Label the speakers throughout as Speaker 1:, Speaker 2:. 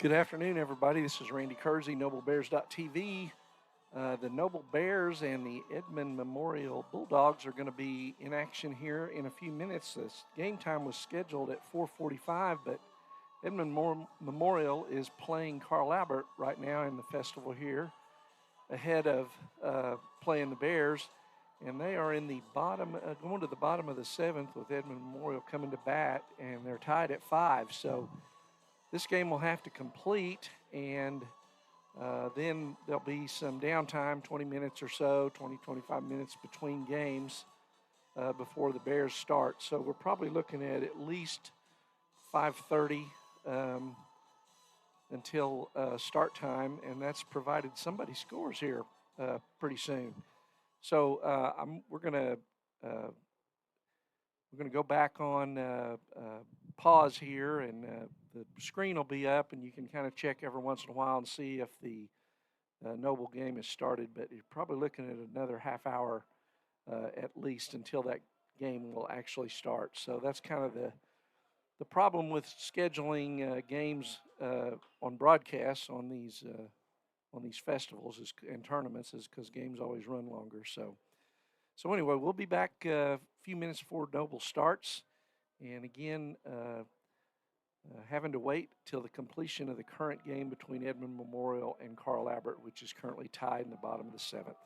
Speaker 1: Good afternoon, everybody. This is Randy Kersey, NobleBears.tv. The Noble Bears and the Edmond Memorial Bulldogs are going to be in action here in a few minutes. This game time was scheduled at 4:45, but Edmond Memorial is playing Carl Albert right now in the festival here, ahead of playing the Bears, and they are in the bottom, going to the bottom of the seventh with Edmond Memorial coming to bat, and they're tied at 5. So this game will have to complete, and then there'll be some downtime, 20 minutes or so, 20, 25 minutes between games before the Bears start. So we're probably looking at least 5:30 until start time, and that's provided somebody scores here pretty soon. So we're going to go back on pause here, and the screen will be up, and you can kind of check every once in a while and see if the Noble game has started. But you're probably looking at another half hour at least until that game will actually start. So that's kind of the problem with scheduling games on broadcasts on these festivals and tournaments is because games always run longer. So anyway, we'll be back a few minutes before Noble starts. And again, having to wait till the completion of the current game between Edmond Memorial and Carl Albert, which is currently tied in the bottom of the seventh.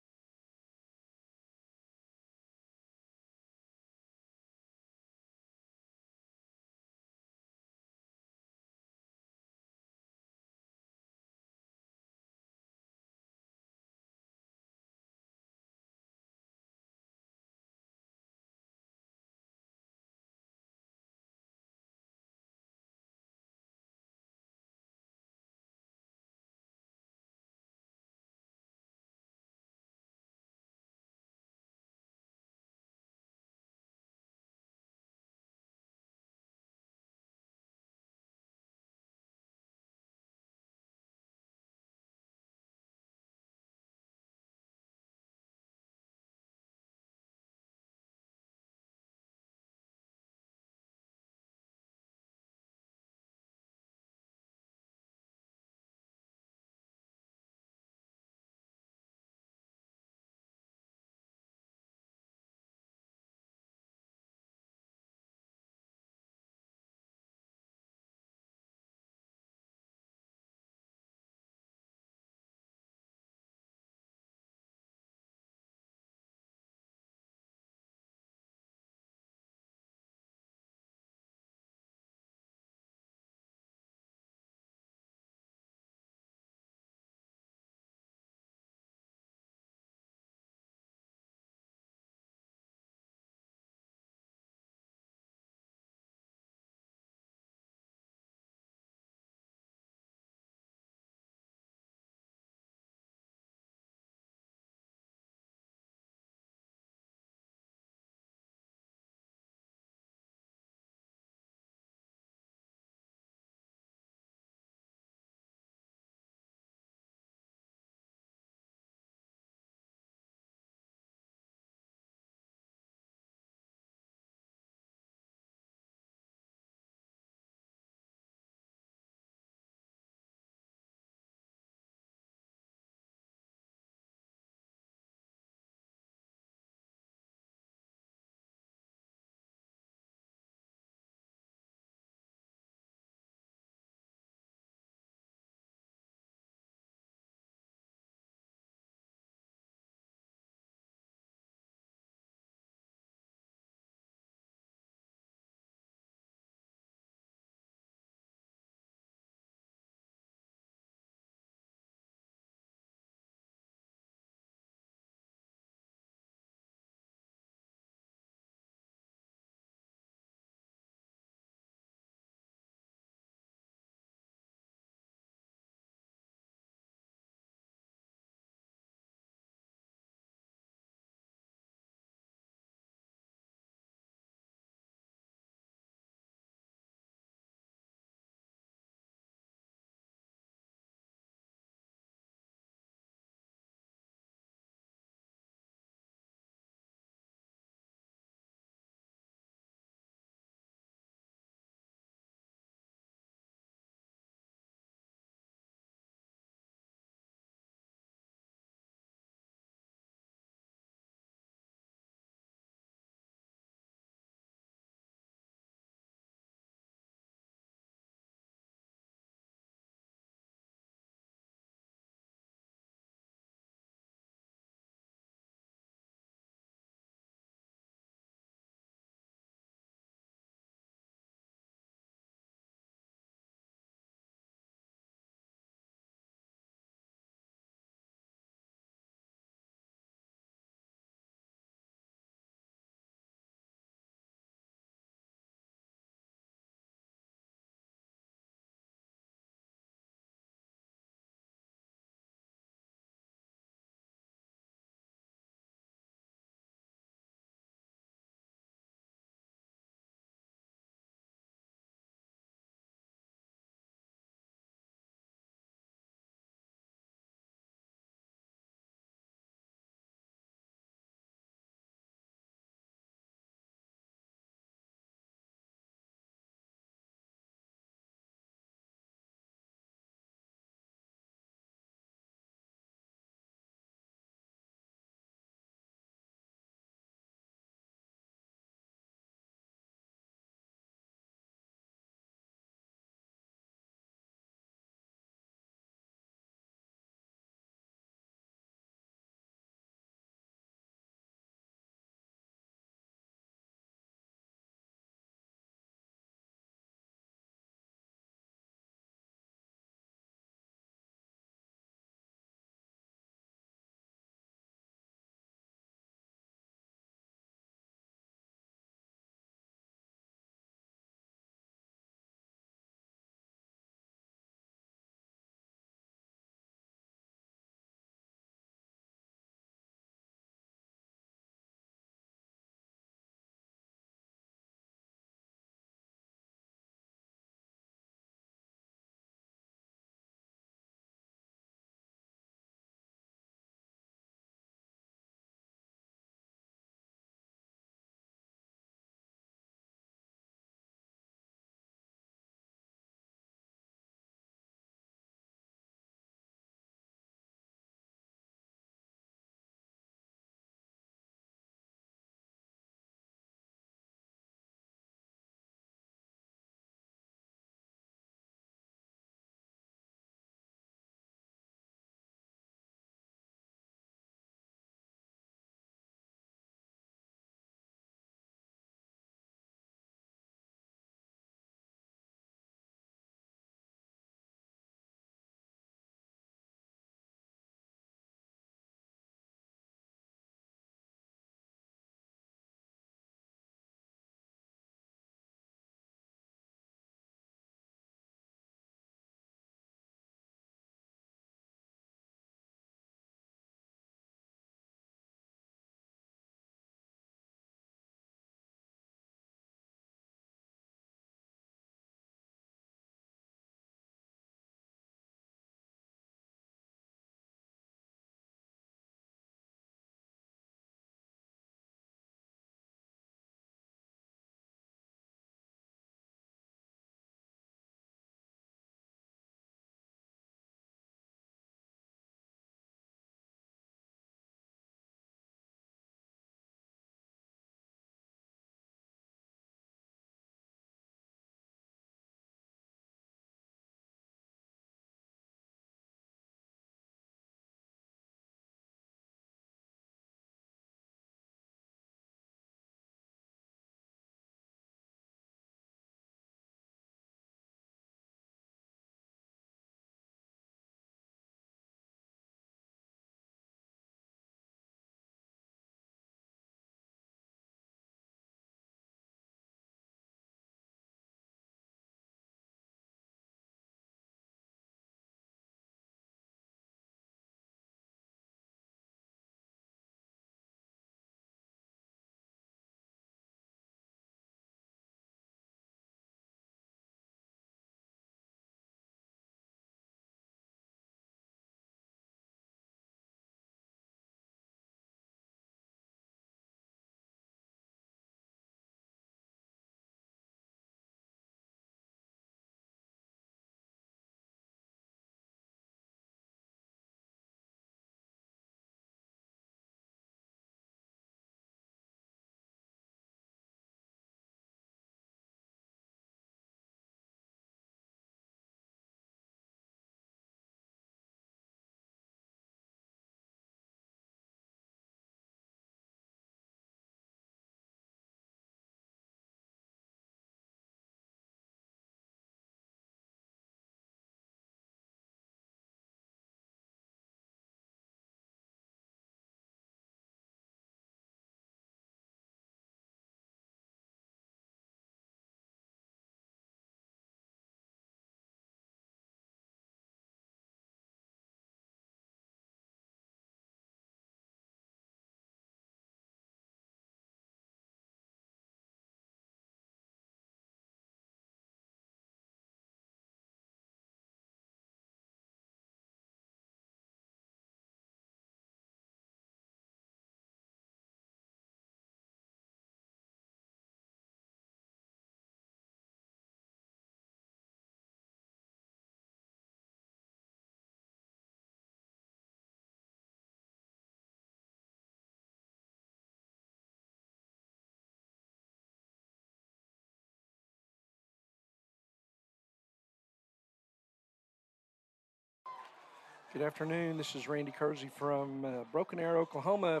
Speaker 1: Good afternoon. This is Randy Kersey from Broken Arrow, Oklahoma.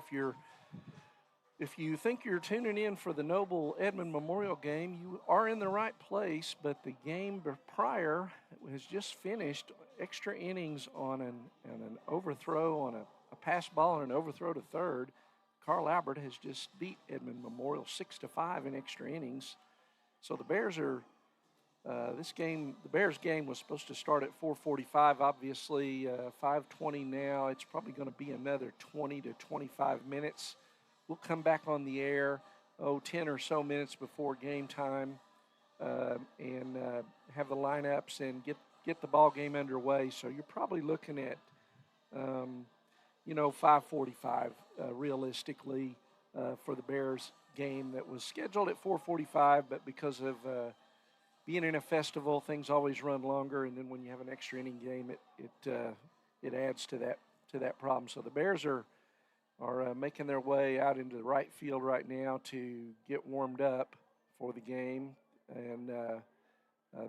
Speaker 1: If you think you're tuning in for the Noble Edmond Memorial game, you are in the right place. But the game prior has just finished. Extra innings on an overthrow on a pass ball and an overthrow to third. Carl Albert has just beat Edmond Memorial 6-5 in extra innings. So the Bears are. The Bears game was supposed to start at 4:45. Obviously, 5:20 now. It's probably going to be another 20 to 25 minutes. We'll come back on the air, 10 or so minutes before game time, and have the lineups and get the ball game underway. So you're probably looking at, 5:45 realistically for the Bears game that was scheduled at 4:45, but because of being in a festival, things always run longer, and then when you have an extra inning game, it adds to that problem. So the Bears are making their way out into the right field right now to get warmed up for the game, and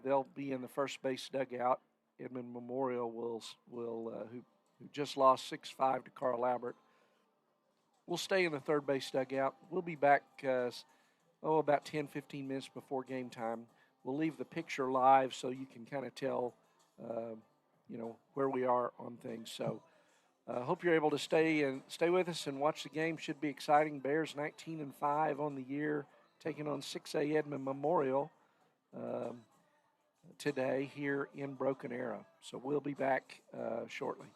Speaker 1: they'll be in the first base dugout. Edmond Memorial who just lost 6-5 to Carl Albert. We'll stay in the third base dugout. We'll be back about 10, 15 minutes before game time. We'll leave the picture live so you can kind of tell, where we are on things. So hope you're able to stay with us and watch the game. Should be exciting. Bears 19-5 on the year, taking on 6A Edmond Memorial today here in Broken Arrow. So we'll be back shortly.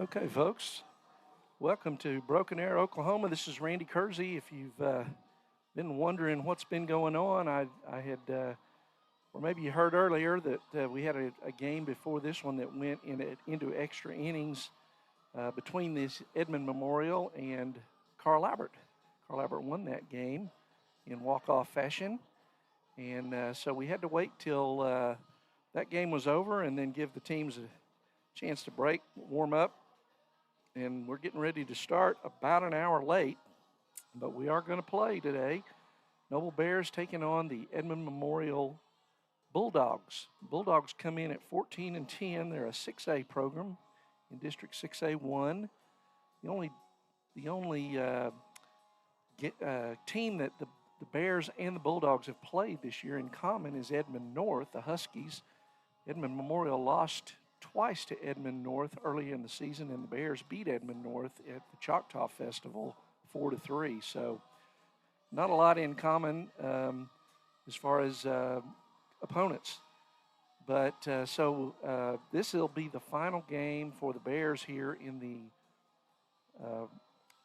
Speaker 1: Okay, folks, welcome to Broken Arrow, Oklahoma. This is Randy Kersey. If you've been wondering what's been going on, I had, or maybe you heard earlier that we had a game before this one that went into extra innings between this Edmond Memorial and Carl Albert. Carl Albert won that game in walk-off fashion, and so we had to wait till that game was over and then give the teams a chance to break, warm up, and we're getting ready to start about an hour late, but we are going to play today. Noble Bears taking on the Edmond Memorial Bulldogs. Bulldogs come in at 14-10. They're a 6A program in District 6A1. The only team that the Bears and the Bulldogs have played this year in common is Edmond North, the Huskies. Edmond Memorial lost twice to Edmond North early in the season, and the Bears beat Edmond North at the Choctaw Festival 4-3. So not a lot in common as far as opponents. But this will be the final game for the Bears here in the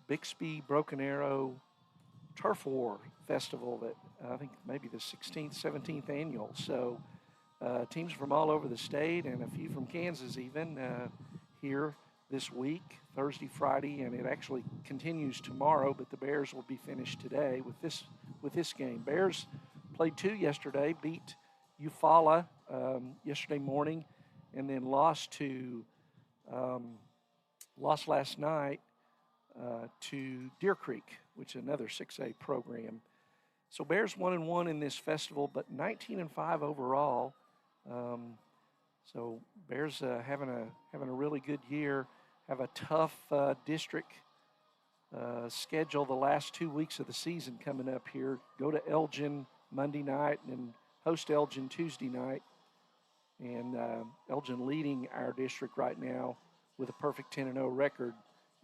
Speaker 1: Bixby Broken Arrow Turf War Festival that I think maybe the 16th, 17th annual. So teams from all over the state and a few from Kansas even here this week, Thursday, Friday, and it actually continues tomorrow, but the Bears will be finished today with this game. Bears played two yesterday, beat Eufaula yesterday morning, and then lost last night to Deer Creek, which is another 6A program. So Bears 1-1 in this festival, but 19-5 overall. So Bears having a really good year. Have a tough district schedule the last 2 weeks of the season coming up here. Go to Elgin Monday night and host Elgin Tuesday night. And Elgin leading our district right now with a perfect 10-0 record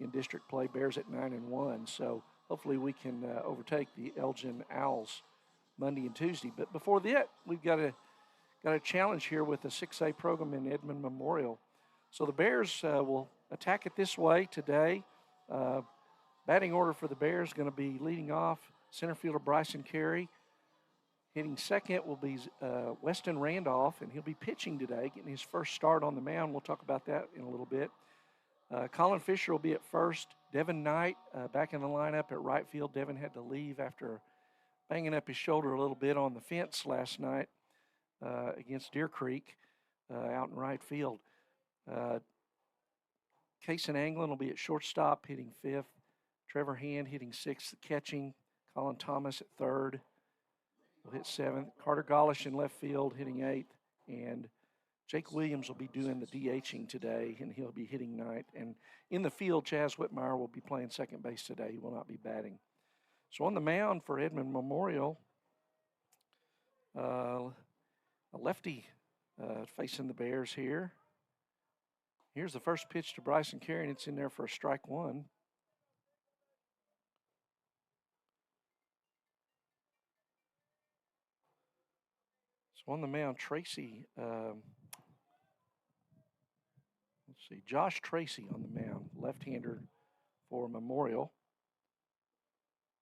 Speaker 1: in district play. Bears at 9-1. So hopefully we can overtake the Elgin Owls Monday and Tuesday. But before that, we've got a challenge here with the 6A program in Edmond Memorial. So the Bears will attack it this way today. Batting order for the Bears going to be leading off center fielder Bryson Carey. Hitting second will be Weston Randolph, and he'll be pitching today, getting his first start on the mound. We'll talk about that in a little bit. Colin Fisher will be at first. Devin Knight back in the lineup at right field. Devin had to leave after banging up his shoulder a little bit on the fence last night against Deer Creek out in right field. Kason Anglin will be at shortstop, hitting fifth. Trevor Hand hitting sixth, catching. Colin Thomas at third will hit seventh. Carter Gollish in left field, hitting eighth. And Jake Williams will be doing the DHing today, and he'll be hitting ninth. And in the field, Chaz Whitmire will be playing second base today. He will not be batting. So on the mound for Edmond Memorial, a lefty facing the Bears here. Here's the first pitch to Bryson Carey, and it's in there for a strike one. So on the mound, Josh Tracy on the mound, left-hander for Memorial.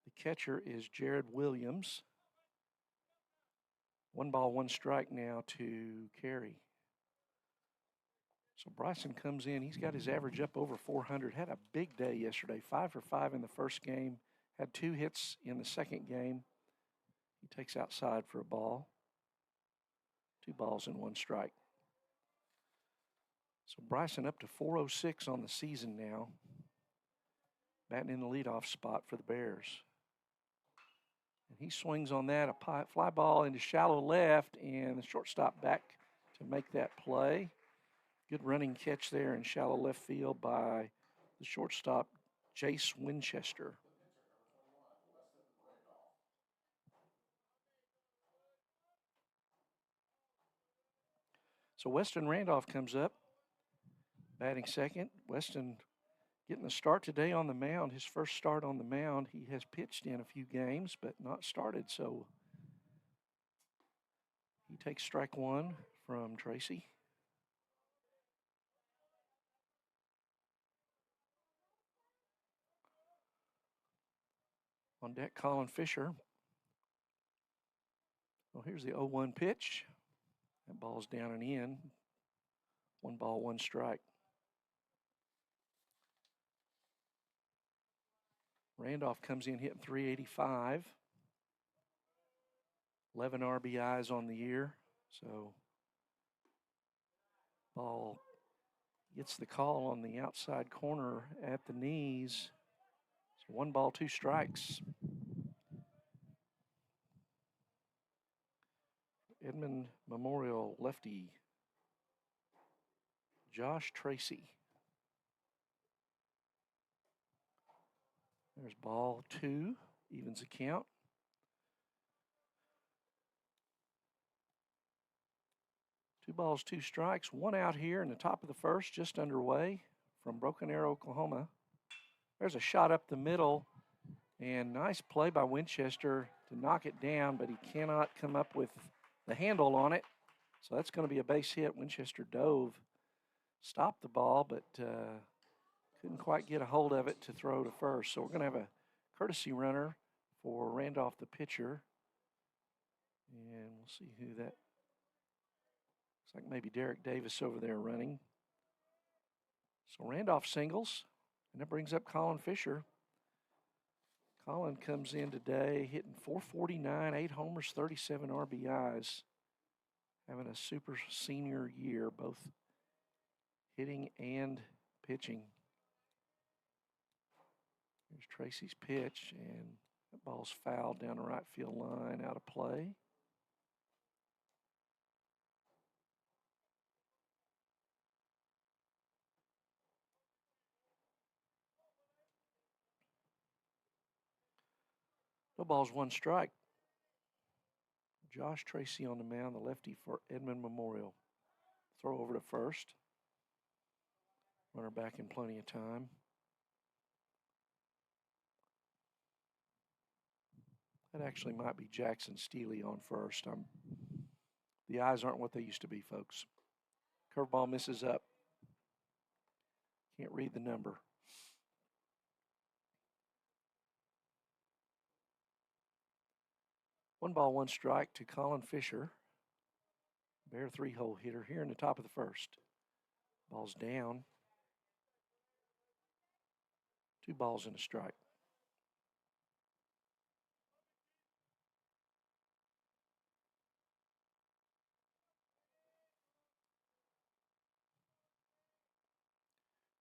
Speaker 1: The catcher is Jared Williams. 1 ball, 1 strike now to Carey. So Bryson comes in. He's got his average up over 400. Had a big day yesterday. 5 for 5 in the first game. Had 2 hits in the second game. He takes outside for a ball. 2 balls and 1 strike. So Bryson up to 406 on the season now. Batting in the leadoff spot for the Bears. And he swings on that, a fly ball into shallow left, and the shortstop back to make that play. Good running catch there in shallow left field by the shortstop, Jace Winchester. So Weston Randolph comes up, batting second. Weston getting the start today on the mound, his first start on the mound. He has pitched in a few games, but not started, so he takes strike one from Tracy. On deck, Colin Fisher. Well, here's the 0-1 pitch. That ball's down and in. 1 ball, 1 strike. Randolph comes in hitting .385. 11 RBIs on the year. So ball gets the call on the outside corner at the knees. So 1 ball, 2 strikes. Edmond Memorial lefty Josh Tracy. There's ball 2, evens the count. Two balls, 2 strikes, 1 out here in the top of the first, just underway from Broken Arrow, Oklahoma. There's a shot up the middle, and nice play by Winchester to knock it down, but he cannot come up with the handle on it. So that's going to be a base hit. Winchester dove, stopped the ball, but couldn't quite get a hold of it to throw to first. So we're going to have a courtesy runner for Randolph, the pitcher. And we'll see who that, looks like maybe Derek Davis over there running. So Randolph singles, and that brings up Colin Fisher. Colin comes in today hitting .449, 8 homers, 37 RBIs. Having a super senior year, both hitting and pitching. Here's Tracy's pitch, and that ball's fouled down the right field line, out of play. No balls, 1 strike. Josh Tracy on the mound, the lefty for Edmond Memorial. Throw over to first. Runner back in plenty of time. That actually might be Jackson Steele on first. The eyes aren't what they used to be, folks. Curveball misses up. Can't read the number. One ball, 1 strike to Colin Fisher. Bear 3-hole hitter here in the top of the first. Ball's down. 2 balls and a strike.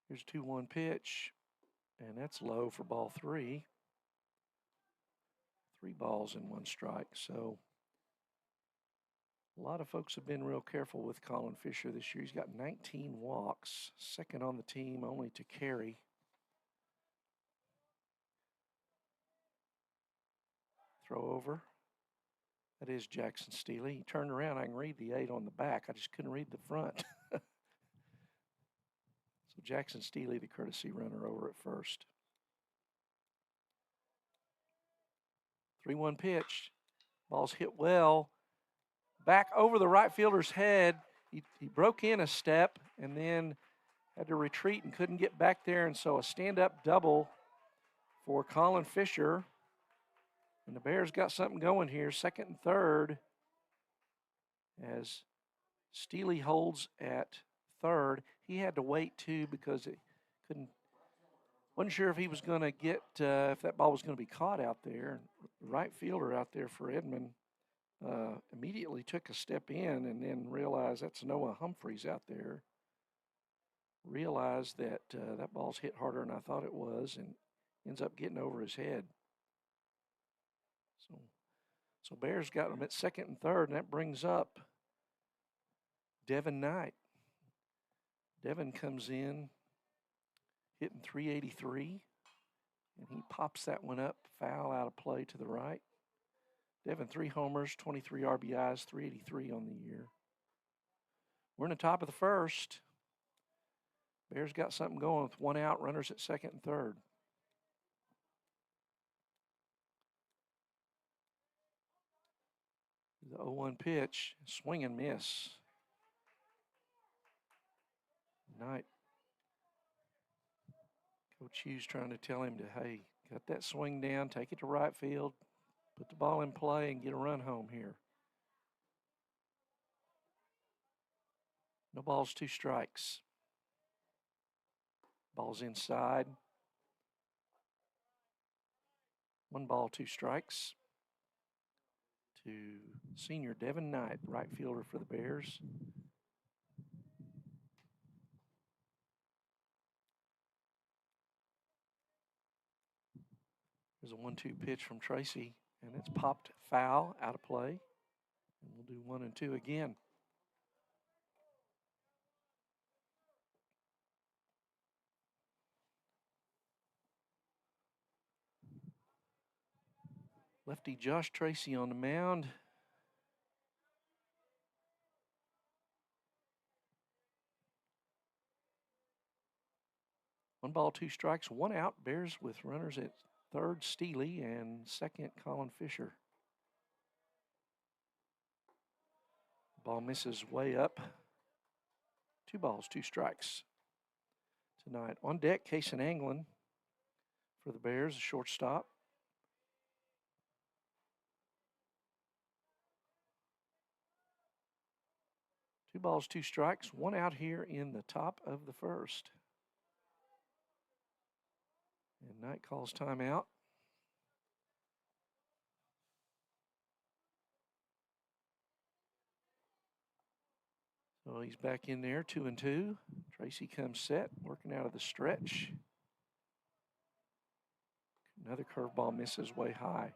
Speaker 1: Here's a 2-1 pitch, and that's low for ball 3. 3 balls and 1 strike. So a lot of folks have been real careful with Colin Fisher this year. He's got 19 walks, second on the team only to Carey. Throw over. That is Jackson Steele. He turned around. I can read the 8 on the back. I just couldn't read the front. So Jackson Steele, the courtesy runner, over at first. 3-1 pitch. Ball's hit well. Back over the right fielder's head. He broke in a step and then had to retreat and couldn't get back there. And so a stand-up double for Colin Fisher. And the Bears got something going here, second and third, as Steele holds at third. He had to wait too because it wasn't sure if he was going to get, if that ball was going to be caught out there. The right fielder out there for Edmond immediately took a step in and then realized that's Noah Humphreys out there. Realized that that ball's hit harder than I thought it was and ends up getting over his head. So Bears got him at second and third, and that brings up Devin Knight. Devin comes in hitting .383, and he pops that one up, foul out of play to the right. Devin, 3 homers, 23 RBIs, .383 on the year. We're in the top of the first. Bears got something going with 1 out, runners at second and third. The 0-1 pitch, swing and miss. Knight. Coach Hughes trying to tell him to, hey, Got that swing down, take it to right field, put the ball in play, and get a run home here. No balls, 2 strikes. Ball's inside. 1 ball, 2 strikes to senior Devin Knight, right fielder for the Bears. There's a 1-2 pitch from Tracy, and it's popped foul, out of play. And we'll do 1 and 2 again. Lefty Josh Tracy on the mound. One ball, 2 strikes, 1 out. Bears with runners at third, Steely, and second, Colin Fisher. Ball misses way up. 2 balls, 2 strikes tonight. On deck, Cason Anglin for the Bears, a shortstop. Two balls, 2 strikes, 1 out here in the top of the first. And Knight calls timeout. So he's back in there, 2 and 2. Tracy comes set, working out of the stretch. Another curveball misses way high.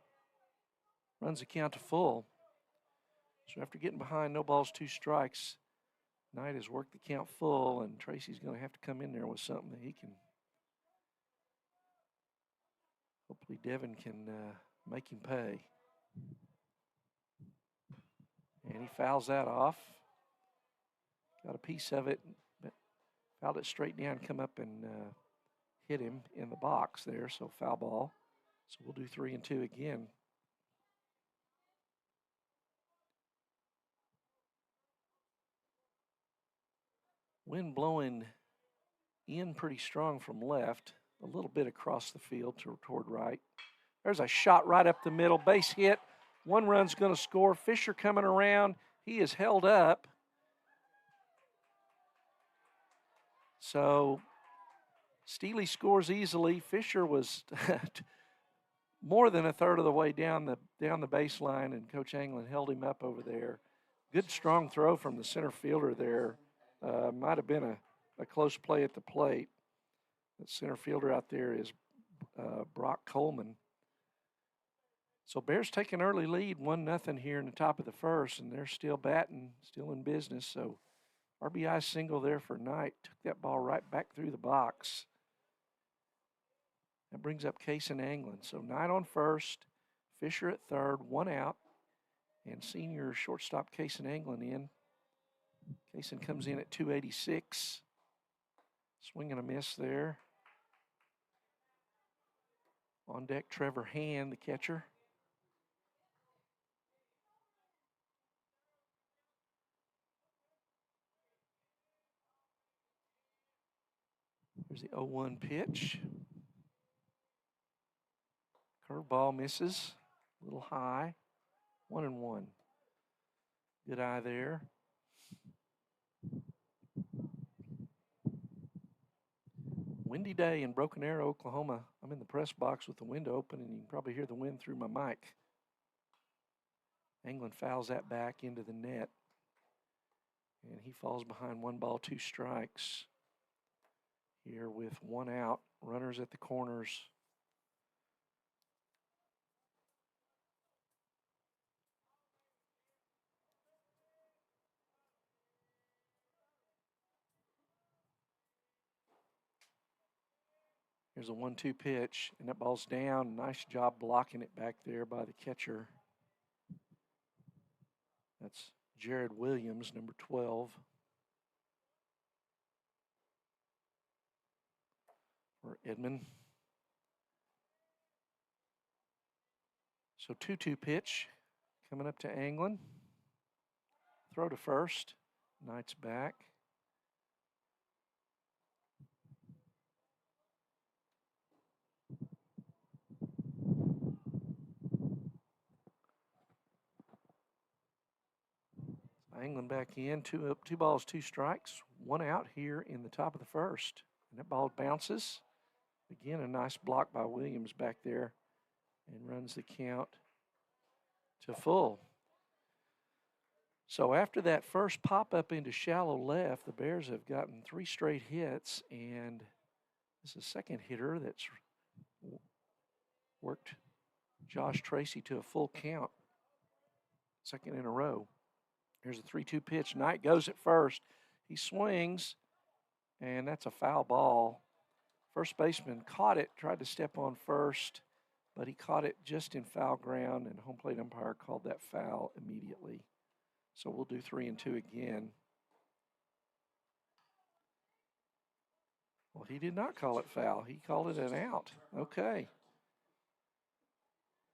Speaker 1: Runs the count to full. So after getting behind, no balls, 2 strikes, Knight has worked the count full, and Tracy's going to have to come in there with something that he can. Hopefully Devin can make him pay. And he fouls that off. Got a piece of it, but fouled it straight down, come up and hit him in the box there, so foul ball. So we'll do 3 and 2 again. Wind blowing in pretty strong from left, a little bit across the field toward right. There's a shot right up the middle, base hit. 1 run's going to score. Fisher coming around. He is held up. So Steely scores easily. Fisher was more than a third of the way down the baseline, and Coach Anglin held him up over there. Good strong throw from the center fielder there. Might have been a close play at the plate. The center fielder out there is Brock Coleman. So Bears take an early lead, 1-0 here in the top of the first, and they're still batting, still in business. So RBI single there for Knight. Took that ball right back through the box. That brings up Cason Anglin. So Knight on first, Fisher at third, 1 out, and senior shortstop Cason Anglin in. Cason comes in at 286. Swing and a miss there. On deck, Trevor Hand, the catcher. Here's the 0-1 pitch. Curveball misses, a little high. 1-1. Good eye there. Windy day in Broken Arrow, Oklahoma. I'm in the press box with the window open, and you can probably hear the wind through my mic. Anglin fouls that back into the net, and he falls behind 1 ball, 2 strikes. Here with 1 out, runners at the corners. Here's a 1-2 pitch, and that ball's down. Nice job blocking it back there by the catcher. That's Jared Williams, number 12. For Edmond. So 2-2 pitch coming up to Anglin. Throw to first. Knight's back. Angling back in, two balls, two strikes, one out here in the top of the first. And that ball bounces. Again, a nice block by Williams back there and runs the count to full. So after that first pop up into shallow left, the Bears have gotten 3 straight hits, and this is a second hitter that's worked Josh Tracy to a full count, second in a row. Here's a 3-2 pitch. Knight goes at first. He swings, and that's a foul ball. First baseman caught it, tried to step on first, but he caught it just in foul ground, and home plate umpire called that foul immediately. So we'll do 3-2 again. Well, he did not call it foul. He called it an out. Okay.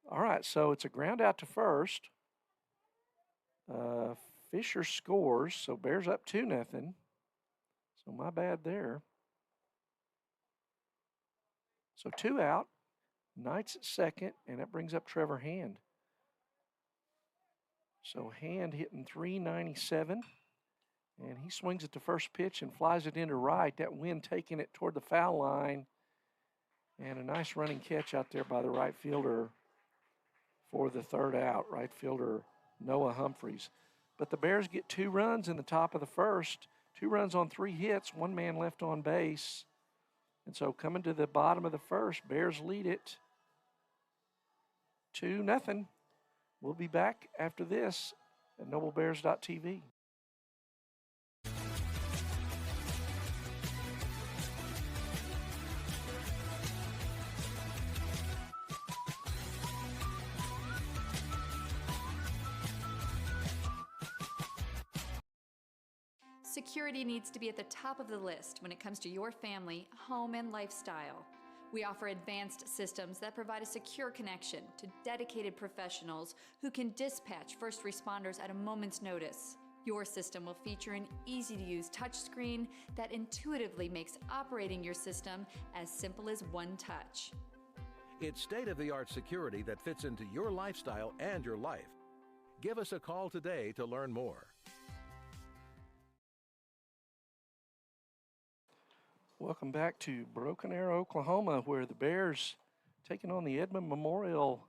Speaker 1: All right, so it's a ground out to first. Fisher scores, so Bears up 2-0. So my bad there. So 2 out. Knight's at second, and that brings up Trevor Hand. So Hand hitting .397, and he swings at the first pitch and flies it into right. That wind taking it toward the foul line, and a nice running catch out there by the right fielder for the third out, right fielder Noah Humphreys. But the Bears get 2 runs in the top of the first, 2 runs on 3 hits, 1 man left on base. And so coming to the bottom of the first, Bears lead it 2-0. We'll be back after this at noblebears.tv.
Speaker 2: Security needs to be at the top of the list when it comes to your family, home, and lifestyle. We offer advanced systems that provide a secure connection to dedicated professionals who can dispatch first responders at a moment's notice. Your system will feature an easy-to-use touchscreen that intuitively makes operating your system as simple as one touch.
Speaker 3: It's state-of-the-art security that fits into your lifestyle and your life. Give us a call today to learn more.
Speaker 1: Welcome back to Broken Arrow, Oklahoma, where the Bears taking on the Edmond Memorial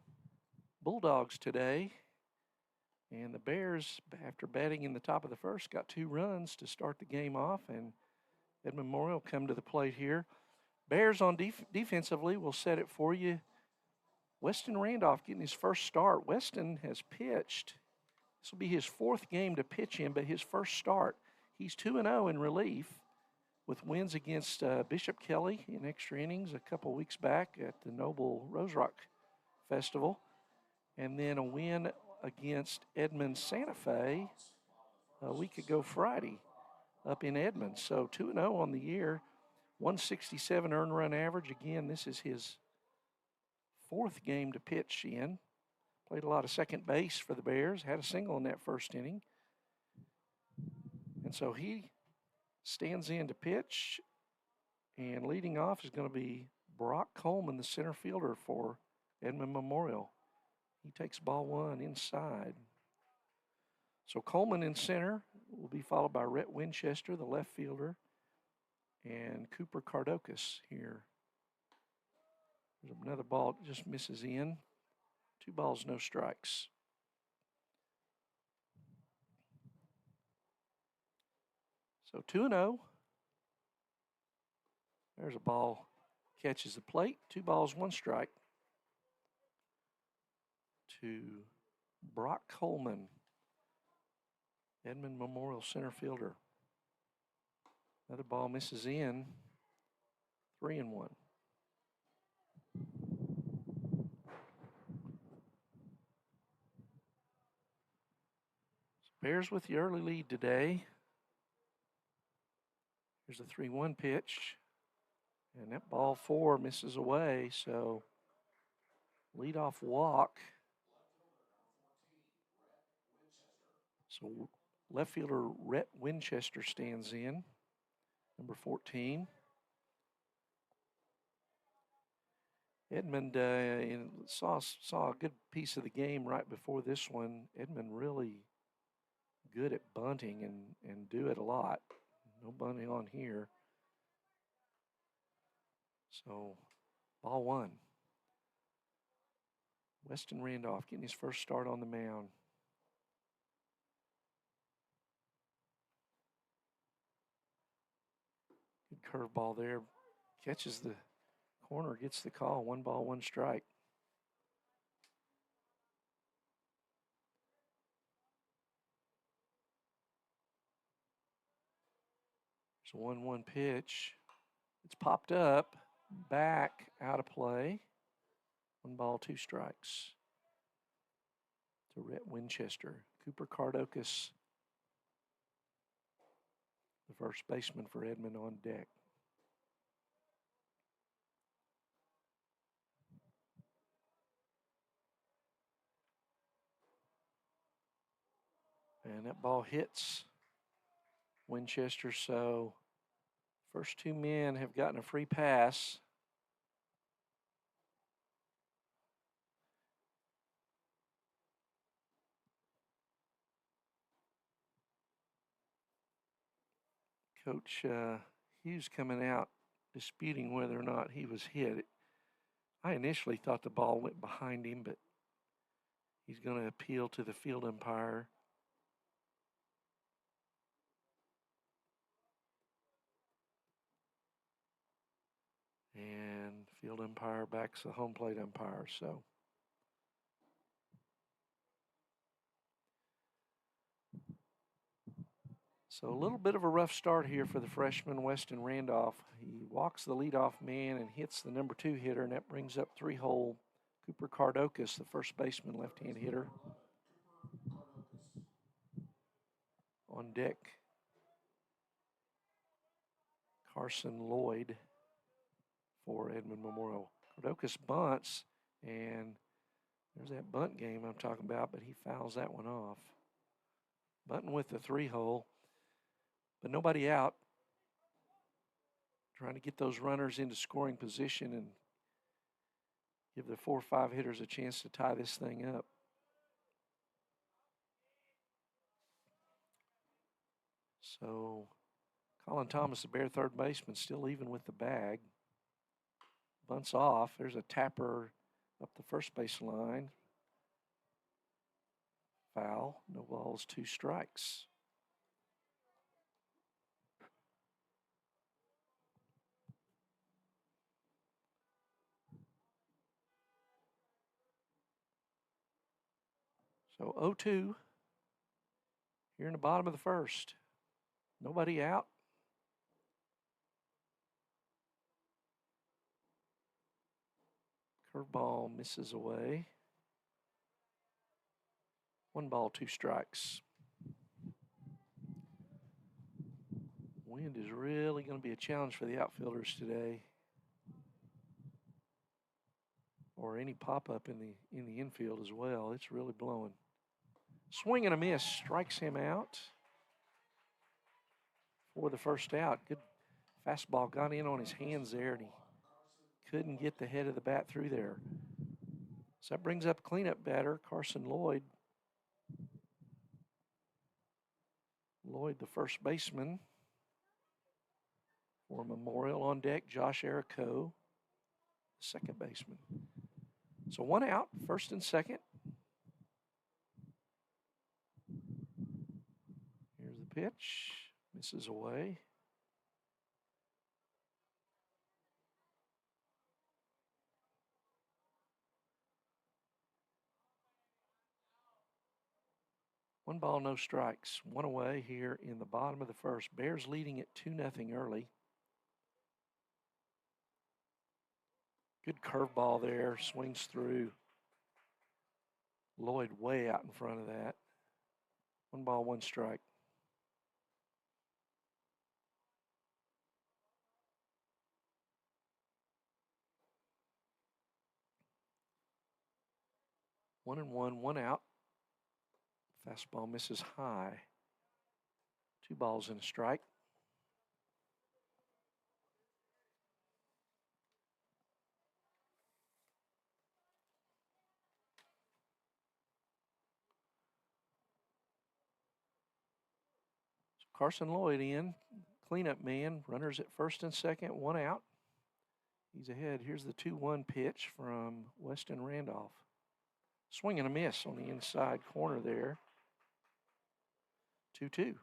Speaker 1: Bulldogs today. And the Bears, after batting in the top of the first, got 2 runs to start the game off, and Edmond Memorial come to the plate here. Bears on defensively will set it for you. Weston Randolph getting his first start. Weston has pitched. This will be his 4th game to pitch in, but his first start. He's 2-0 in relief, with wins against Bishop Kelly in extra innings a couple weeks back at the Noble Rose Rock Festival, and then a win against Edmond Santa Fe a week ago Friday up in Edmond. So 2-0 on the year, 167 earned run average. Again, this is his 4th game to pitch in. Played a lot of second base for the Bears, had a single in that first inning. And so he stands in to pitch, and leading off is going to be Brock Coleman, the center fielder for Edmond Memorial. He takes ball 1 inside. So Coleman in center will be followed by Rhett Winchester, the left fielder, and Cooper Cardocas here. There's another ball that just misses in. 2 balls, no strikes. So 2-0. There's a ball, catches the plate. 2 balls, 1 strike to Brock Coleman, Edmond Memorial center fielder. Another ball misses in. 3-1. Bears with the early lead today. Here's a 3-1 pitch, and that ball 4 misses away, so leadoff walk. So left fielder Rhett Winchester stands in, number 14. Edmond saw a good piece of the game right before this one. Edmond really good at bunting and do it a lot. No bunting on here. So, ball one. Weston Randolph getting his first start on the mound. Good curveball there. Catches the corner, gets the call. 1 ball, 1 strike. It's a 1-1 pitch. It's popped up, back, out of play. 1 ball, 2 strikes. To Rhett Winchester. Cooper Cardocus, the first baseman for Edmond, on deck. And that ball hits Winchester, so first 2 men have gotten a free pass. Coach Hughes coming out disputing whether or not he was hit. I initially thought the ball went behind him, but he's going to appeal to the field umpire. And field umpire backs the home plate umpire, so. So a little bit of a rough start here for the freshman, Weston Randolph. He walks the leadoff man and hits the number 2 hitter, and that brings up 3-hole Cooper Cardocus, the first baseman, left-hand hitter. On deck, Carson Lloyd for Edmond Memorial. Cardocus bunts, and there's that bunt game I'm talking about, but he fouls that one off. Bunting with the 3-hole, but nobody out. Trying to get those runners into scoring position and give the 4 or 5 hitters a chance to tie this thing up. So Colin Thomas, the Bear third baseman, still even with the bag. Bunts off. There's a tapper up the first base line. Foul. No balls, 2 strikes. So 0-2 here in the bottom of the first. Nobody out. Curveball misses away. 1 ball, 2 strikes. Wind is really going to be a challenge for the outfielders today, or any pop-up in the infield as well. It's really blowing. Swing and a miss, strikes him out for the first out. Good fastball got in on his hands there, and he couldn't get the head of the bat through there. So that brings up cleanup batter, Carson Lloyd. Lloyd, the first baseman for Memorial. On deck, Josh Erico, second baseman. So 1 out, first and second. Here's the pitch, misses away. One ball, no strikes. 1 away here in the bottom of the first. Bears leading it 2-0 early. Good curveball there, swings through. Lloyd way out in front of that. 1 ball, 1 strike. One and one, 1 out. Fastball misses high. 2 balls and a strike. Carson Lloyd in, cleanup man. Runners at first and second, one out. He's ahead. Here's the 2-1 pitch from Weston Randolph. Swing and a miss on the inside corner there. 2-2.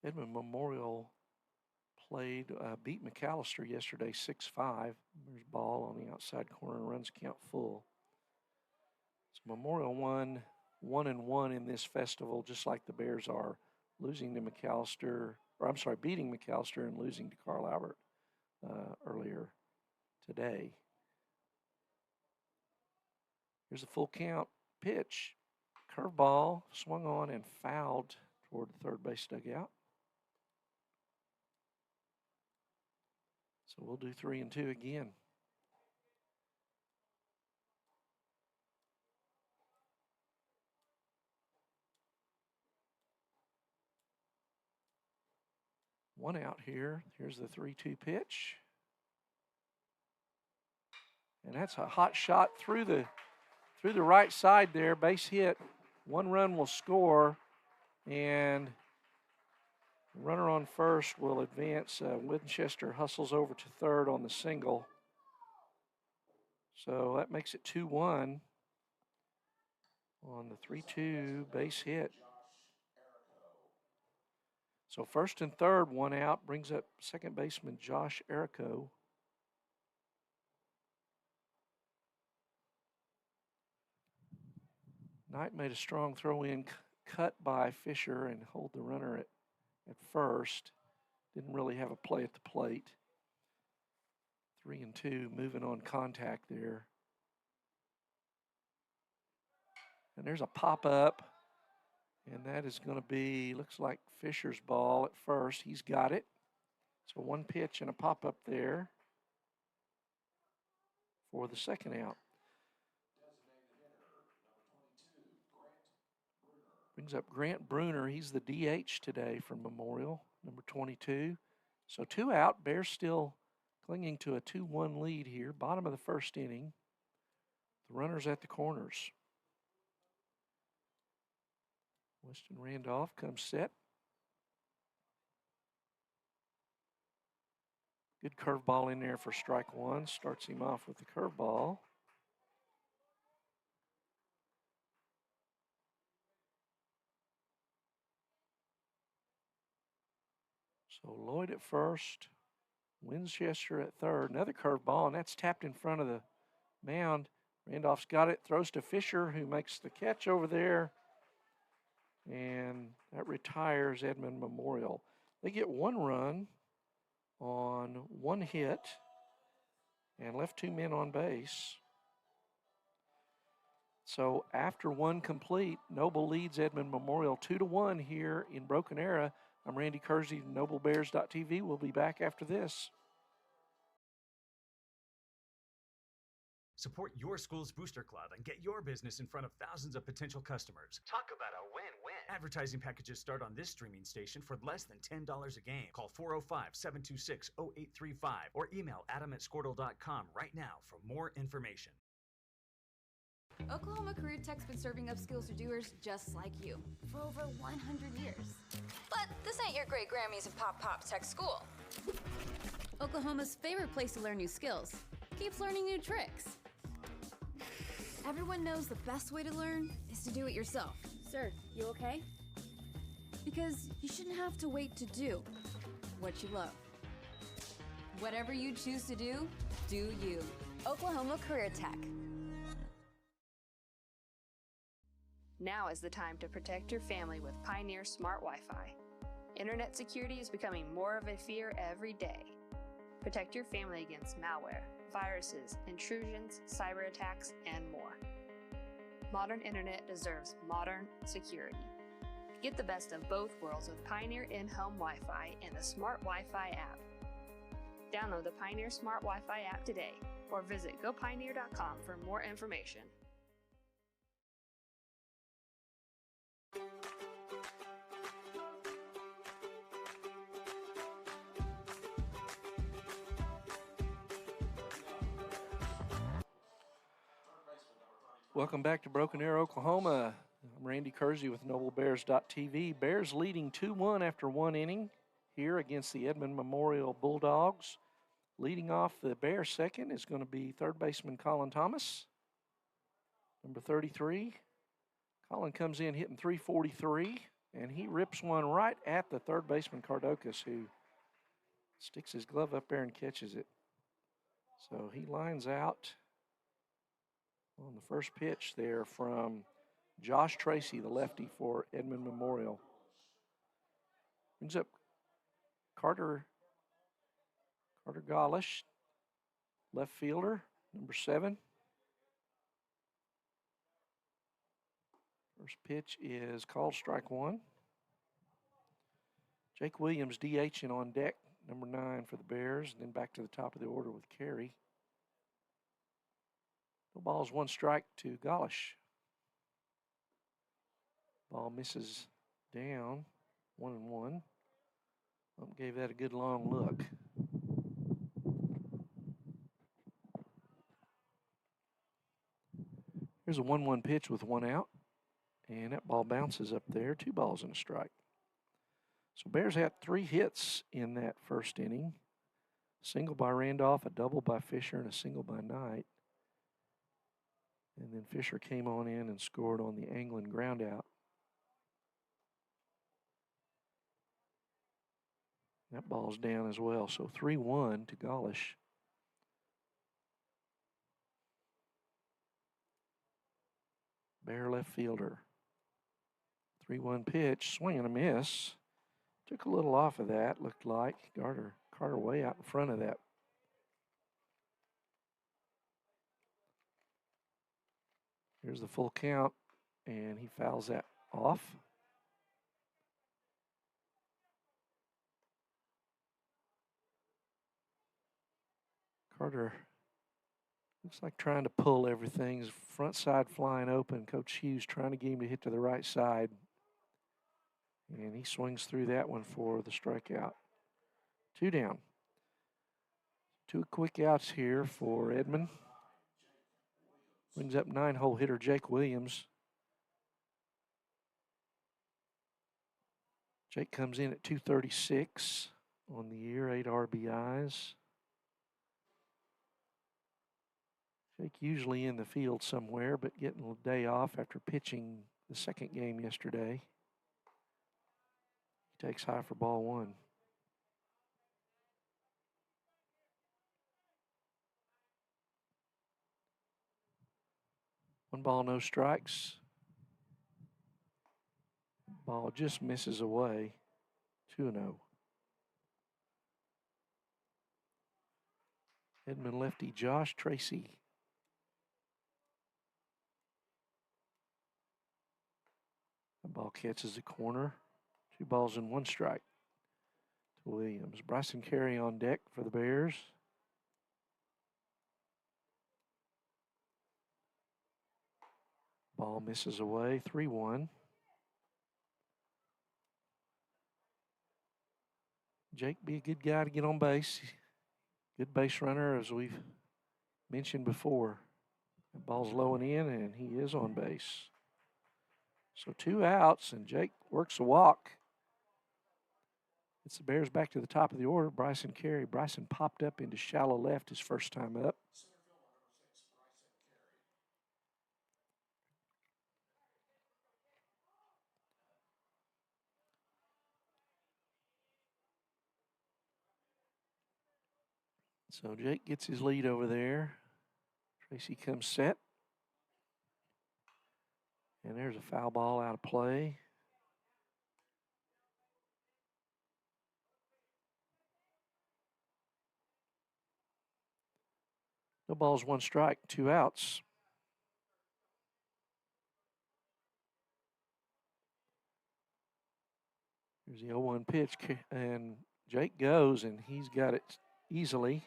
Speaker 1: Edmond Memorial beat McAllister yesterday 6-5. There's ball on the outside corner, runs count full. So Memorial won 1-1 in this festival, just like the Bears are, beating McAllister and losing to Carl Albert earlier today. Here's a full count pitch. Curveball swung on and fouled toward the third base dugout. So we'll do 3-2 again. One out here. Here's the 3-2 pitch. And that's a hot shot through the right side there. Base hit. One run will score. And the runner on first will advance. Winchester hustles over to third on the single. So that makes it 2-1 on the 3-2 base hit. So first and third, one out, brings up second baseman Josh Erico. Knight made a strong throw in, cut by Fisher and hold the runner at first. Didn't really have a play at the plate. 3-2, moving on contact there. And there's a pop-up, and that is going to be, looks like Fisher's ball at first. He's got it. So one pitch and a pop-up there for the second out. Brings up Grant Bruner. He's the DH today for Memorial, number 22. So two out. Bears still clinging to a 2-1 lead here. Bottom of the first inning. The runners at the corners. Weston Randolph comes set. Good curveball in there for strike one. Starts him off with the curveball. So Lloyd at first, Winchester at third. Another curveball, and that's tapped in front of the mound. Randolph's got it, throws to Fisher, who makes the catch over there. And that retires Edmond Memorial. They get one run on one hit and left two men on base. So after one complete, Noble leads Edmond Memorial 2-1 here in Broken Arrow. I'm Randy Kersey, NobleBears.tv. We'll be back after this.
Speaker 4: Support your school's booster club and get your business in front of thousands of potential customers.
Speaker 5: Talk about a win-win.
Speaker 4: Advertising packages start on this streaming station for less than $10 a game. Call 405-726-0835 or email adam@squirtle.com right now for more information.
Speaker 2: Oklahoma Career Tech's been serving up skills to doers just like you for over 100 years.
Speaker 6: But this ain't your great Grammys and Pop Tech school.
Speaker 2: Oklahoma's favorite place to learn new skills keeps learning new tricks. Everyone knows the best way to learn is to do it yourself.
Speaker 7: Sir, you okay?
Speaker 2: Because you shouldn't have to wait to do what you love. Whatever you choose to do, do you.
Speaker 6: Oklahoma Career Tech.
Speaker 7: Now is the time to protect your family with Pioneer Smart Wi-Fi. Internet security is becoming more of a fear every day. Protect your family against malware, viruses, intrusions, cyber attacks, and more. Modern internet deserves modern security. Get the best of both worlds with Pioneer in-home Wi-Fi and the Smart Wi-Fi app. Download the Pioneer Smart Wi-Fi app today or visit gopioneer.com for more information.
Speaker 1: Welcome back to Broken Arrow, Oklahoma. I'm Randy Kersey with NobleBears.tv. Bears leading 2-1 after one inning here against the Edmond Memorial Bulldogs. Leading off the Bears second is going to be third baseman Colin Thomas, number 33. Colin comes in hitting .343, and he rips one right at the third baseman Cardokas, who sticks his glove up there and catches it. So he lines out on the first pitch there from Josh Tracy, the lefty for Edmond Memorial. Brings up Carter Golish, left fielder, number 7. First pitch is called strike 1. Jake Williams DHing on deck, number 9 for the Bears, and then back to the top of the order with Carey. No balls, 1 strike to Golish. Ball misses down, 1-1. Gave that a good long look. Here's a 1-1 pitch with 1 out, and that ball bounces up there, 2 balls and a strike. So Bears had 3 hits in that first inning. A single by Randolph, a double by Fisher, and a single by Knight. And then Fisher came on in and scored on the Anglin groundout. That ball's down as well, so 3-1 to Golish. Bear left fielder. 3-1 pitch, swing and a miss. Took a little off of that, looked like. Carter way out in front of that. Here's the full count, and he fouls that off. Carter looks like trying to pull everything. His front side flying open. Coach Hughes trying to get him to hit to the right side. And he swings through that one for the strikeout. 2 down. 2 quick outs here for Edmond. Brings up 9-hole hitter Jake Williams. Jake comes in at .236 on the year, 8 RBIs. Jake usually in the field somewhere, but getting a day off after pitching the second game yesterday. He takes high for ball 1. One ball, no strikes. Ball just misses away. 2-0. Edmond lefty Josh Tracy. The ball catches the corner. 2 balls and 1 strike to Williams. Bryson Carey on deck for the Bears. Ball misses away, 3-1. Jake be a good guy to get on base. Good base runner, as we've mentioned before. The ball's low and in, and he is on base. So 2 outs, and Jake works a walk. It's the Bears back to the top of the order. Bryson Carey. Bryson popped up into shallow left his first time up. So Jake gets his lead over there. Tracy comes set. And there's a foul ball out of play. No balls, 1 strike, 2 outs. Here's the 0-1 pitch, and Jake goes, and he's got it easily.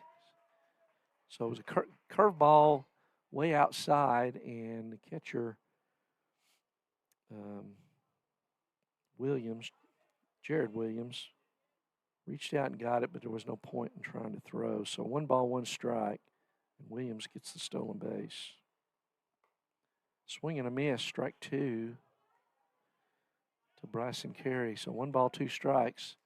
Speaker 1: So it was a curveball way outside, and the catcher, Jared Williams, reached out and got it, but there was no point in trying to throw. So 1 ball, 1 strike, and Williams gets the stolen base. Swing and a miss, strike 2 to Bryson Carey. So 1 ball, 2 strikes.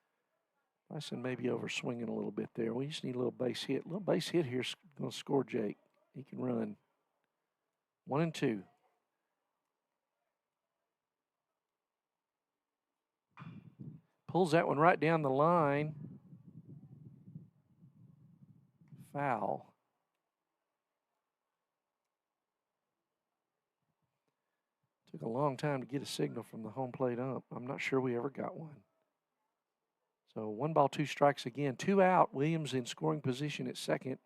Speaker 1: Bryson may be over swinging a little bit there. We just need a little base hit. A little base hit here is going to score Jake. He can run. 1 and 2. Pulls that one right down the line. Foul. Took a long time to get a signal from the home plate ump. I'm not sure we ever got one. So 1 ball, 2 strikes again. 2 out. Williams in scoring position at second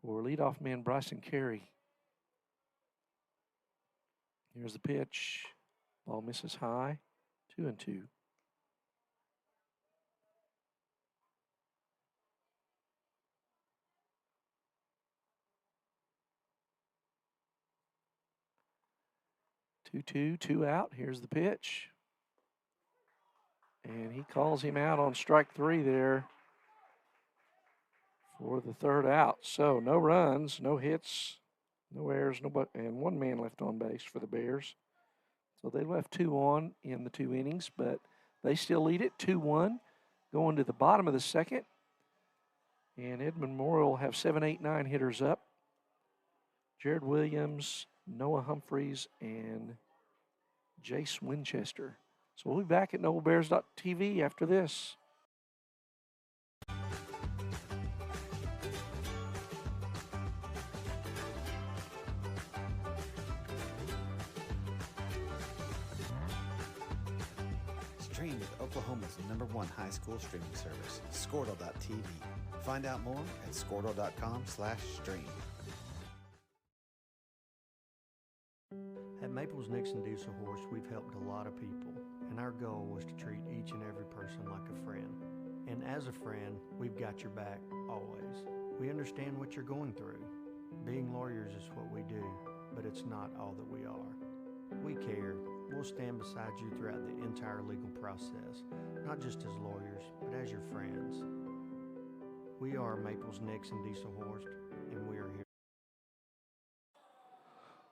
Speaker 1: for leadoff man Bryson Carey. Here's the pitch. Ball misses high. 2 and 2. Two out. Here's the pitch. And he calls him out on strike 3 there for the 3rd out. So no runs, no hits, no errors, and 1 man left on base for the Bears. So they left 2 on in the 2 innings, but they still lead it 2-1 going to the bottom of the 2nd. And Edmond Memorial will have 7, 8, 9 hitters up. Jared Williams, Noah Humphreys, and Jace Winchester. So we'll be back at NobleBears.tv after this.
Speaker 5: Stream with Oklahoma's #1 high school streaming service, Squirtle.tv. Find out more at Squirtle.com/stream.
Speaker 8: At Maples Nixon Diesel Horse, we've helped a lot of people, and our goal was to treat each and every person like a friend. And as a friend, we've got your back, always. We understand what you're going through. Being lawyers is what we do, but it's not all that we are. We care. We'll stand beside you throughout the entire legal process, not just as lawyers, but as your friends. We are Maples Nixon Diesel Horse, and we are here.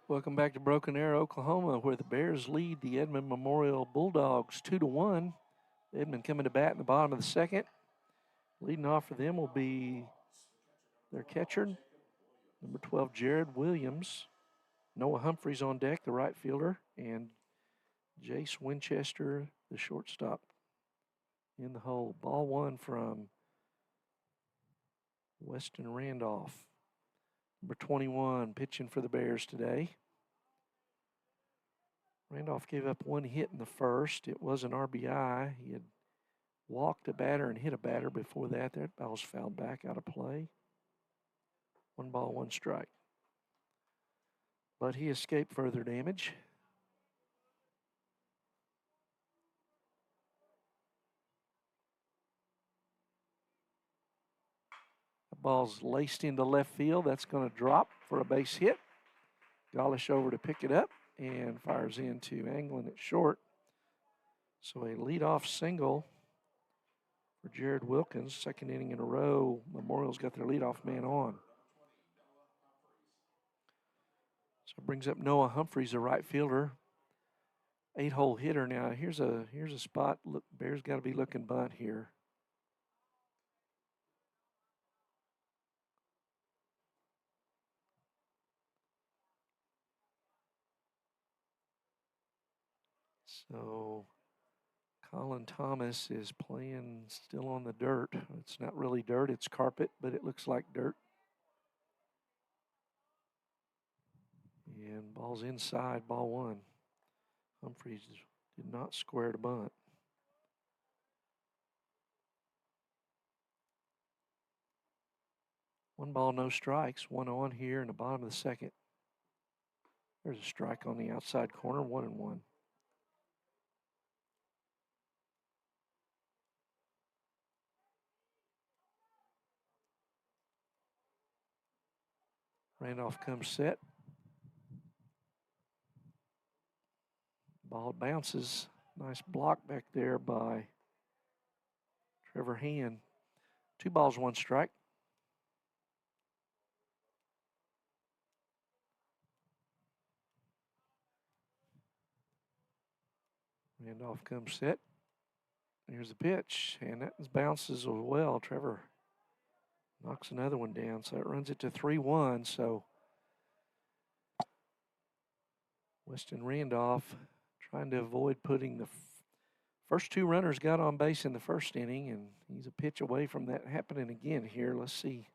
Speaker 1: Welcome back to Broken Arrow, Oklahoma, where the Bears lead the Edmond Memorial Bulldogs 2-1. Edmond coming to bat in the bottom of the 2nd. Leading off for them will be their catcher, number 12, Jared Williams. Noah Humphreys on deck, the right fielder, and Jace Winchester, the shortstop, in the hole. Ball 1 from Weston Randolph. Number 21 pitching for the Bears today. Randolph gave up 1 hit in the first. It was an RBI. He had walked a batter and hit a batter before that. That ball was fouled back out of play. 1 ball, 1 strike. But he escaped further damage. The ball's laced into left field. That's going to drop for a base hit. Gollish over to pick it up and fires into Anglin at short. So a leadoff single for Jared Wilkins. 2nd inning in a row. Memorial's got their leadoff man on. So it brings up Noah Humphreys, the right fielder. 8-hole hitter. Now here's a spot. Look, Bears got to be looking bunt here. So Colin Thomas is playing still on the dirt. It's not really dirt, it's carpet, but it looks like dirt. And ball's inside, ball 1. Humphreys did not square to bunt. One ball, no strikes. 1 on here in the bottom of the 2nd. There's a strike on the outside corner, 1-1. Randolph comes set. Ball bounces. Nice block back there by Trevor Hand. 2 balls, 1 strike. Handoff comes set. Here's the pitch, and that bounces as well. Trevor knocks another one down, so it runs it to 3-1. So Weston Randolph trying to avoid putting the first two runners got on base in the first inning, and he's a pitch away from that happening again here. Let's see.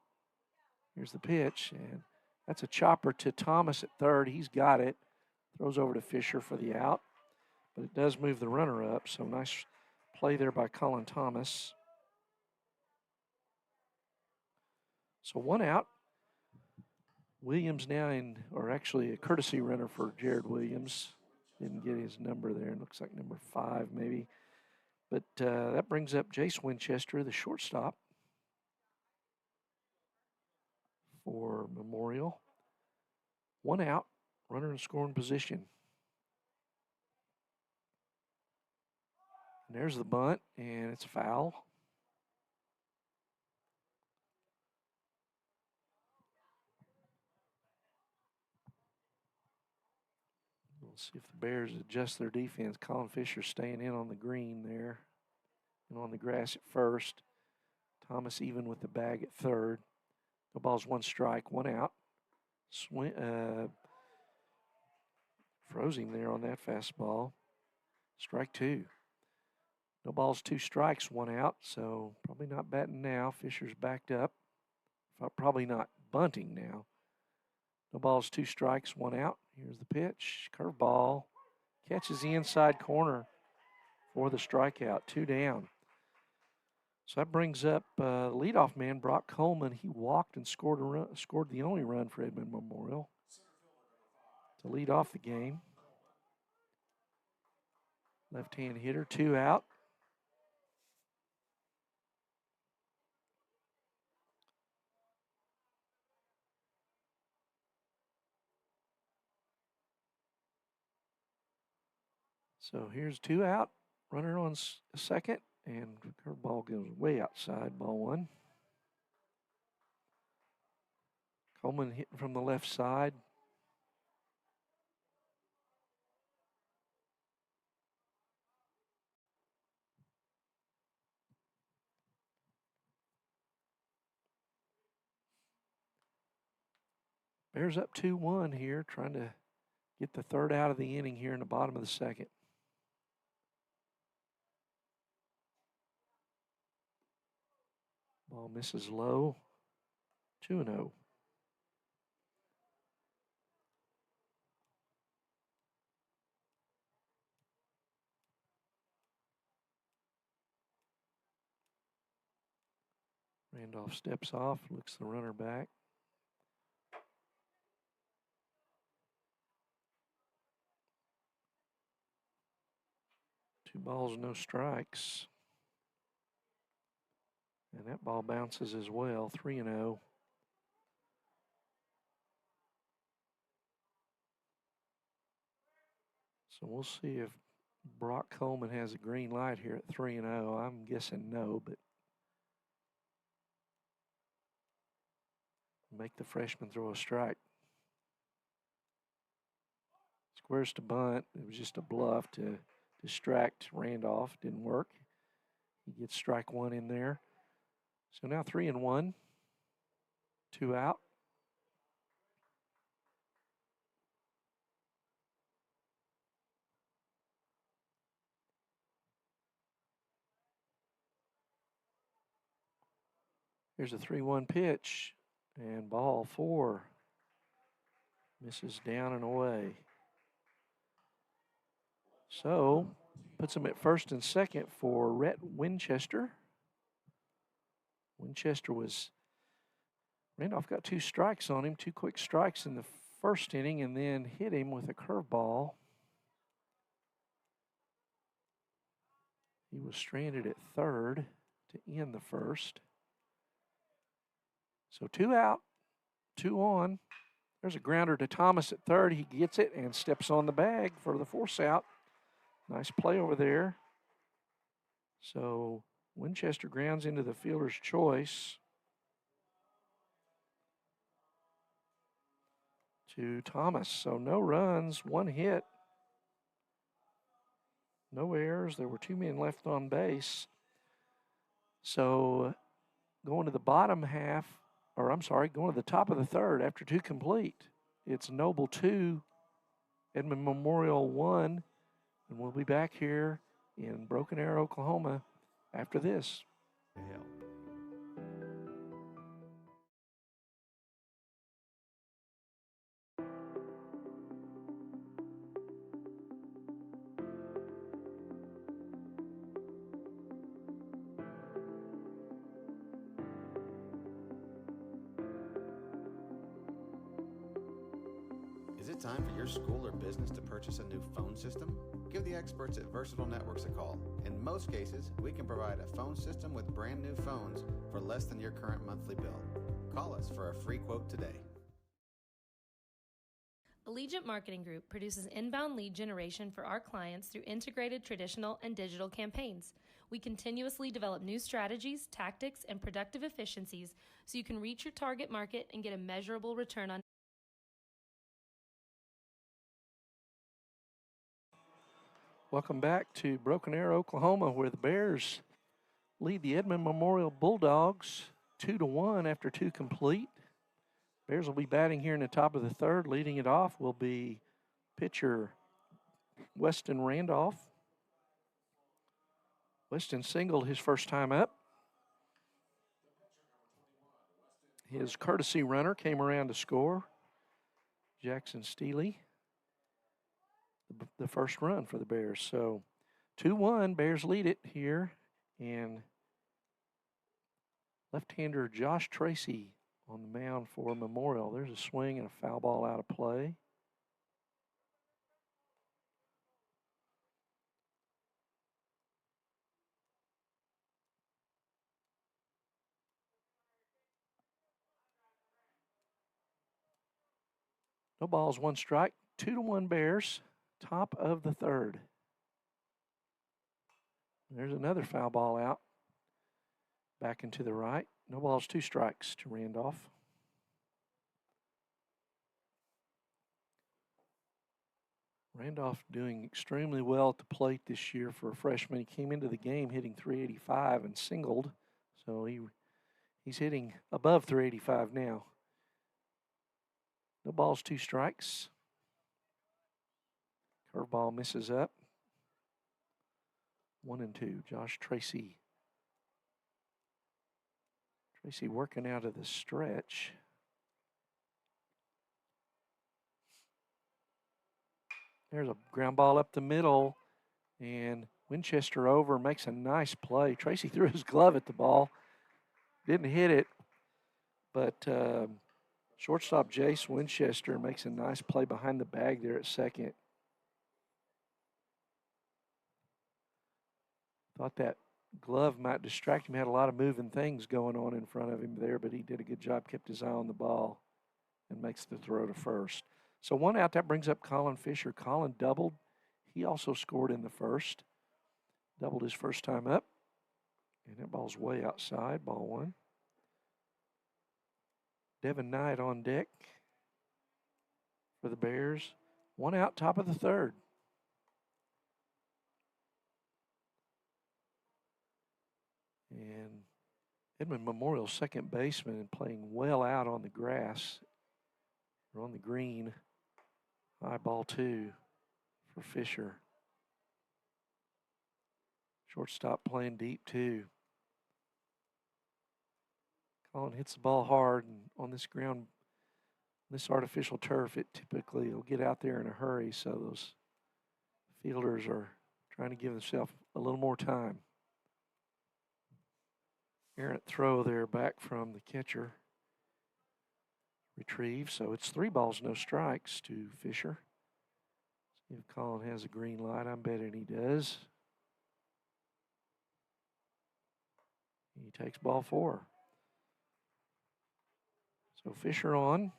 Speaker 1: Here's the pitch, and that's a chopper to Thomas at third. He's got it. Throws over to Fisher for the out, but it does move the runner up, so nice play there by Colin Thomas. So one out. Williams now in, or actually a courtesy runner for Jared Williams. Didn't get his number there. It looks like number 5 maybe. But that brings up Jace Winchester, the shortstop for Memorial. One out, runner in scoring position. And there's the bunt, and it's foul. We'll see if the Bears adjust their defense. Colin Fisher staying in on the green there and on the grass at first. Thomas even with the bag at third. No balls, 1 strike, 1 out. Froze him there on that fastball. Strike 2. No balls, 2 strikes, 1 out. So probably not batting now. Fisher's backed up. Probably not bunting now. No balls, 2 strikes, 1 out. Here's the pitch. Curveball. Catches the inside corner for the strikeout. 2 down. So that brings up leadoff man Brock Coleman. He walked and scored the only run for Edmond Memorial to lead off the game. Left-hand hitter, 2 out. So here's 2 out. Runner on second, and curveball goes way outside, ball 1. Coleman hitting from the left side. Bears up 2-1 here, trying to get the third out of the inning here in the bottom of the second. Ball misses low. 2-0. Randolph steps off, looks the runner back. Two balls, no strikes. And that ball bounces as well, 3-0. So we'll see if Brock Coleman has a green light here at 3-0. I'm guessing no, but make the freshman throw a strike. Squares to bunt. It was just a bluff to distract Randolph. Didn't work. He gets strike 1 in there. So now 3-1. 2 out. Here's a 3-1 pitch, and ball 4 misses down and away. So puts him at first and second for Rhett Winchester. Randolph got 2 strikes on him, 2 quick strikes in the first inning, and then hit him with a curveball. He was stranded at third to end the first. So 2 out, 2 on. There's a grounder to Thomas at third. He gets it and steps on the bag for the force out. Nice play over there. So Winchester grounds into the fielder's choice to Thomas. So no runs, 1 hit. No errors. There were 2 men left on base. So going to the bottom half, or I'm sorry, going to the top of the third after 2 complete. It's Noble 2, Edmond Memorial 1, and we'll be back here in Broken Arrow, Oklahoma after this.
Speaker 8: Help.
Speaker 5: Is it time for your school or business to purchase a new phone system? Give the experts at Versatile Networks a call. In most cases, we can provide a phone system with brand new phones for less than your current monthly bill. Call us for a free quote today.
Speaker 9: Allegiant Marketing Group produces inbound lead generation for our clients through integrated traditional and digital campaigns. We continuously develop new strategies, tactics, and productive efficiencies so you can reach your target market and get a measurable return on.
Speaker 1: Welcome back to Broken Arrow, Oklahoma, where the Bears lead the Edmond Memorial Bulldogs 2-1 after 2 complete. Bears will be batting here in the top of the third. Leading it off will be pitcher Weston Randolph. Weston singled his first time up. His courtesy runner came around to score. Jackson Steely, the first run for the Bears. So 2-1, Bears lead it here. And left-hander Josh Tracy on the mound for Memorial. There's a swing and a foul ball out of play. No balls, 1 strike. 2-1 Bears, top of the third. There's another foul ball out. Back into the right. No balls, 2 strikes to Randolph. Randolph doing extremely well at the plate this year for a freshman. He came into the game hitting .385 and singled. So he's hitting above .385 now. No balls, 2 strikes. Curveball misses up. 1-2. Josh Tracy. Tracy working out of the stretch. There's a ground ball up the middle, and Winchester over makes a nice play. Tracy threw his glove at the ball. Didn't hit it, but shortstop Jace Winchester makes a nice play behind the bag there at second. Thought that glove might distract him. Had a lot of moving things going on in front of him there, but he did a good job, kept his eye on the ball, and makes the throw to first. So 1 out, that brings up Colin Fisher. Colin doubled. He also scored in the first. Doubled his first time up. And that ball's way outside, ball 1. Devin Knight on deck for the Bears. 1 out, top of the third. And Edmond Memorial's second baseman and playing well out on the grass or on the green. High ball 2 for Fisher. Shortstop playing deep too. Colin hits the ball hard, and on this ground, this artificial turf, it typically will get out there in a hurry, so those fielders are trying to give themselves a little more time. Errant throw there back from the catcher. Retrieve, so it's 3 balls, no strikes to Fisher. See if Colin has a green light. I'm betting he does. He takes ball 4. So Fisher on.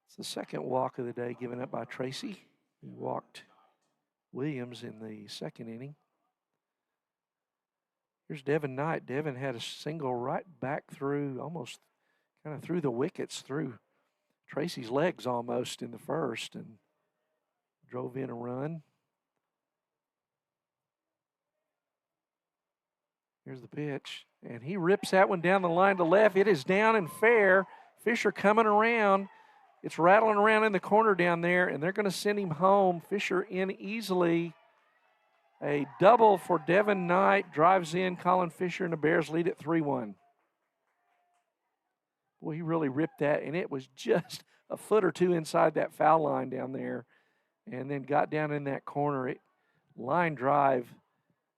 Speaker 1: It's the second walk of the day given up by Tracy. He walked Williams in the second inning. Here's Devin Knight. Devin had a single right back through, almost kind of through the wickets, through Tracy's legs almost in the first, and drove in a run. Here's the pitch. And he rips that one down the line to left. It is down and fair. Fisher coming around. It's rattling around in the corner down there, and they're going to send him home. Fisher in easily. A double for Devin Knight. Drives in Colin Fisher, and the Bears lead at 3-1. Boy, he really ripped that, and it was just a foot or two inside that foul line down there, and then got down in that corner. Line drive,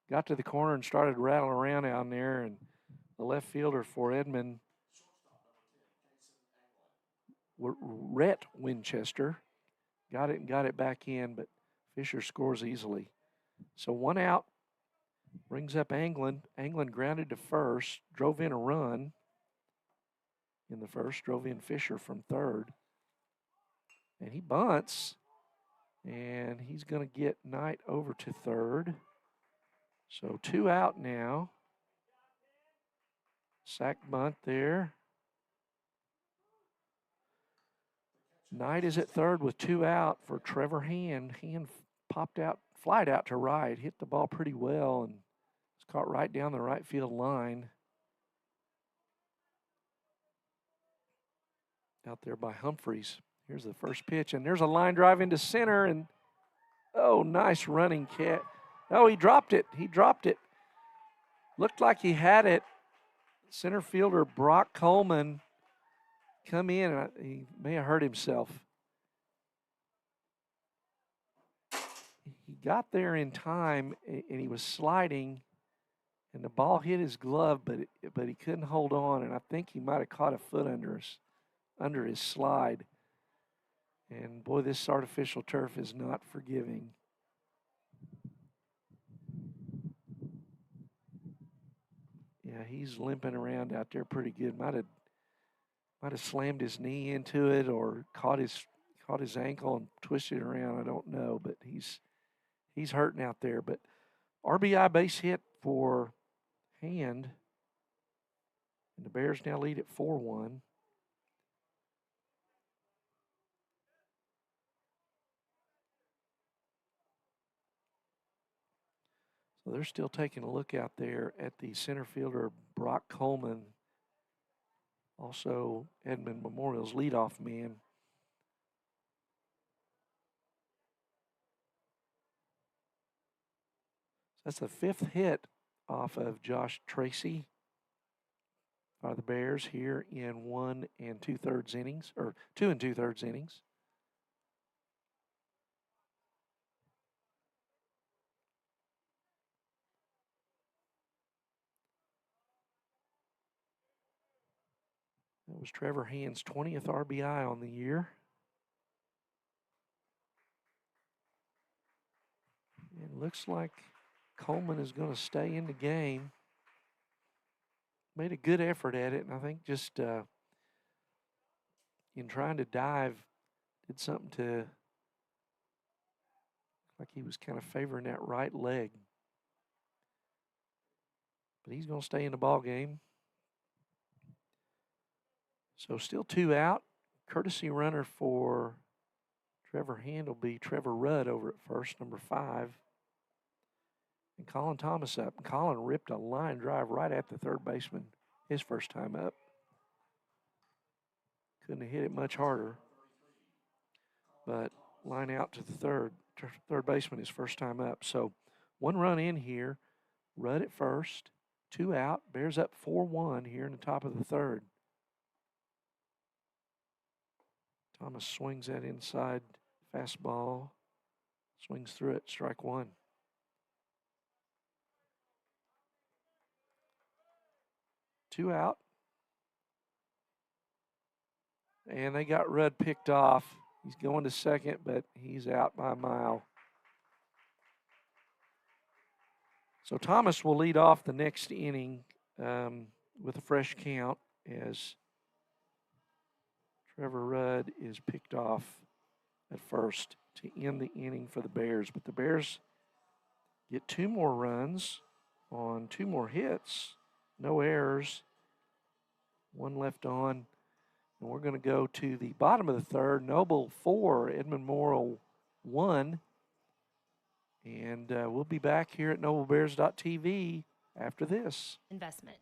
Speaker 1: got to the corner and started rattling around down there, and the left fielder for Edmond, Rhett Winchester, got it back in, but Fisher scores easily. So 1 out, brings up Anglin. Anglin grounded to first, drove in a run in the first, drove in Fisher from third. And he bunts, and he's going to get Knight over to third. So 2 out now. Sack bunt there. Knight is at third with 2 out for Trevor Hand. Hand popped out, flied out to right, hit the ball pretty well, and it's caught right down the right field line. Out there by Humphreys. Here's the first pitch, and there's a line drive into center, and oh, nice running catch. Oh, he dropped it. He dropped it. Looked like he had it. Center fielder Brock Coleman come in, and he may have hurt himself. He got there in time, and he was sliding, and the ball hit his glove, but he couldn't hold on, and I think he might have caught a foot under his slide. And boy, this artificial turf is not forgiving. Yeah, he's limping around out there pretty good. Might have slammed his knee into it or caught his ankle and twisted it around. I don't know, but he's hurting out there. But RBI base hit for Hand, and the Bears now lead at 4-1. So they're still taking a look out there at the center fielder, Brock Coleman, also Edmond Memorial's leadoff man. That's the 5th hit off of Josh Tracy by the Bears here in 1 2/3 innings, or 2 2/3 innings. That was Trevor Hand's 20th RBI on the year. It looks like Coleman is going to stay in the game. Made a good effort at it, and I think just in trying to dive, did something to, like he was kind of favoring that right leg. But he's going to stay in the ball game. So still 2 out. Courtesy runner for Trevor Hand will be Trevor Rudd over at first, number 5. And Colin Thomas up. And Colin ripped a line drive right at the third baseman his first time up. Couldn't have hit it much harder. But line out to the third baseman his first time up. So 1 run in here. Rudd at first. 2 out. Bears up 4-1 here in the top of the third. Thomas swings that inside fastball. Swings through it. Strike 1. Two out. And they got Rudd picked off. He's going to second, but he's out by a mile. So Thomas will lead off the next inning with a fresh count as Trevor Rudd is picked off at first to end the inning for the Bears. But the Bears get 2 more runs on 2 more hits, no errors, 1 left on. And we're going to go to the bottom of the third. Noble 4, Edmond Memorial 1. And we'll be back here at NobleBears.tv after this.
Speaker 9: Investment.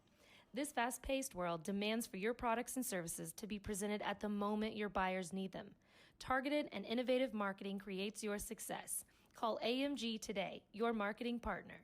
Speaker 9: This fast-paced world demands for your products and services to be presented at the moment your buyers need them. Targeted and innovative marketing creates your success. Call AMG today, your marketing partner.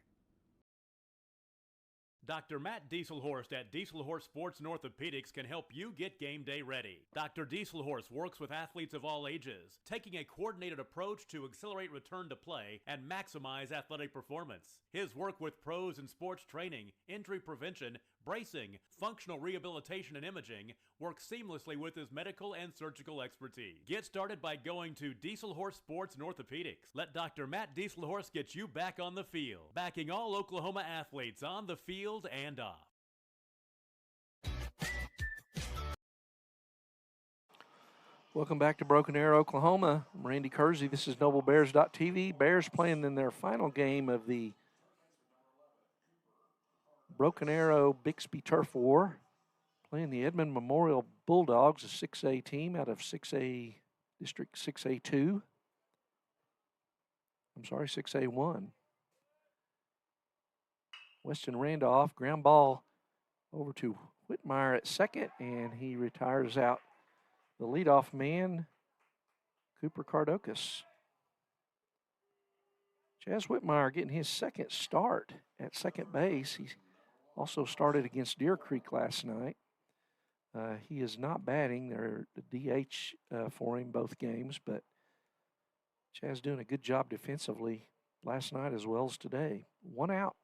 Speaker 10: Dr. Matt Dieselhorst at Dieselhorst Sports and Orthopedics can help you get game day ready. Dr. Dieselhorst works with athletes of all ages, taking a coordinated approach to accelerate return to play and maximize athletic performance. His work with pros in sports training, injury prevention, bracing, functional rehabilitation, and imaging works seamlessly with his medical and surgical expertise. Get started by going to Dieselhorst Sports and Orthopedics. Let Dr. Matt Dieselhorst get you back on the field, backing all Oklahoma athletes on the field and off.
Speaker 1: Welcome back to Broken Arrow, Oklahoma. I'm Randy Kersey. This is NobleBears.tv. Bears playing in their final game of the Broken Arrow Bixby Turf War, playing the Edmond Memorial Bulldogs, a 6A team out of 6A District 6A2. I'm sorry, 6A1. Weston Randolph, ground ball over to Whitmire at second, and he retires out the leadoff man, Cooper Cardokas. Chaz Whitmire getting his second start at second base. He also started against Deer Creek last night. He is not batting. They're the DH for him both games, but Chaz doing a good job defensively last night as well as today. One out.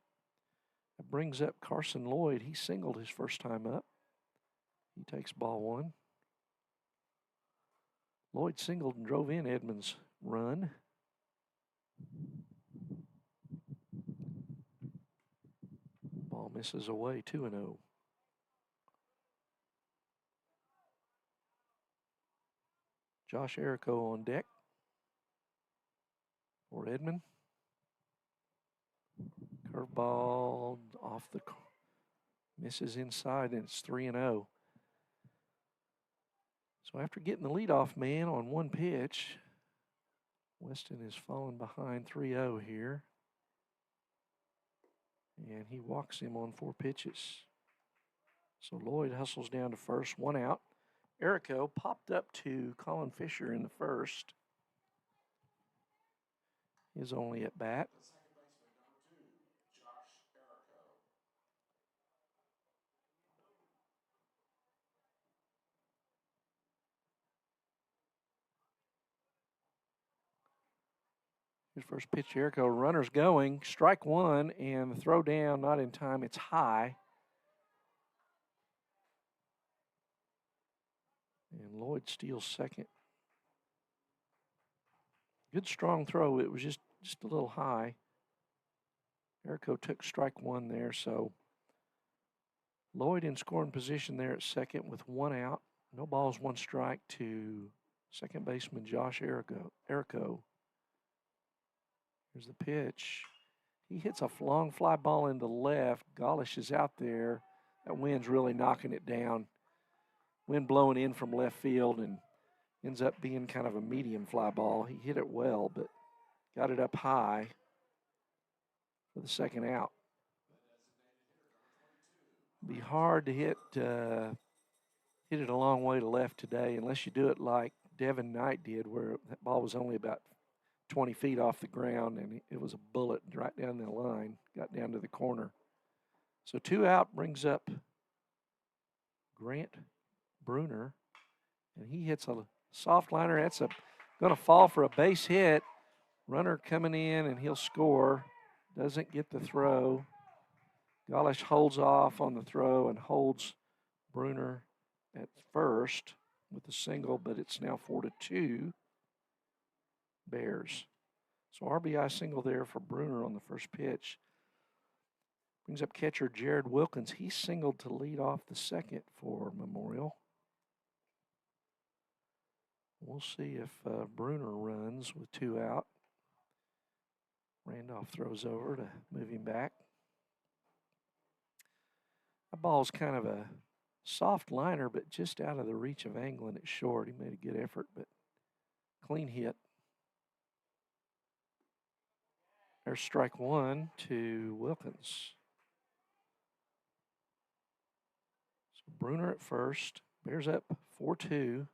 Speaker 1: That brings up Carson Lloyd. He singled his first time up. He takes ball one. Lloyd singled and drove in Edmond's run. Ball misses away, 2-0. Josh Errico on deck for Edmond. Curveball off the, misses inside, and it's 3-0. So after getting the leadoff man on one pitch, Weston is falling behind 3-0 here. And he walks him on 4 pitches. So Lloyd hustles down to first, one out. Errico popped up to Colin Fisher in the first. His only at bat. His first pitch, Errico, runners going, strike one, and the throw down, not in time, it's high. And Lloyd steals second. Good strong throw, it was just a little high. Errico took strike one there, so Lloyd in scoring position there at second with one out. No balls, one strike to second baseman Josh Errico. Here's the pitch. He hits a long fly ball into left. Golish is out there. That wind's really knocking it down. Wind blowing in from left field and ends up being kind of a medium fly ball. He hit it well, but got it up high for the second out. Be hard to hit it a long way to left today unless you do it like Devin Knight did, where that ball was only about 20 feet off the ground, and it was a bullet right down the line, got down to the corner. So 2 out brings up Grant Bruner, and he hits a soft liner. That's going to fall for a base hit. Runner coming in, and he'll score. Doesn't get the throw. Golish holds off on the throw and holds Bruner at first with a single, but it's now 4-2. Bears. So RBI single there for Bruner on the first pitch. Brings up catcher Jared Wilkins. He singled to lead off the second for Memorial. We'll see if Bruner runs with 2 out. Randolph throws over to move him back. That ball's kind of a soft liner, but just out of the reach of Anglin at short. He made a good effort, but clean hit. There's strike one to Wilkins. Bruner at first. Bears up 4-2.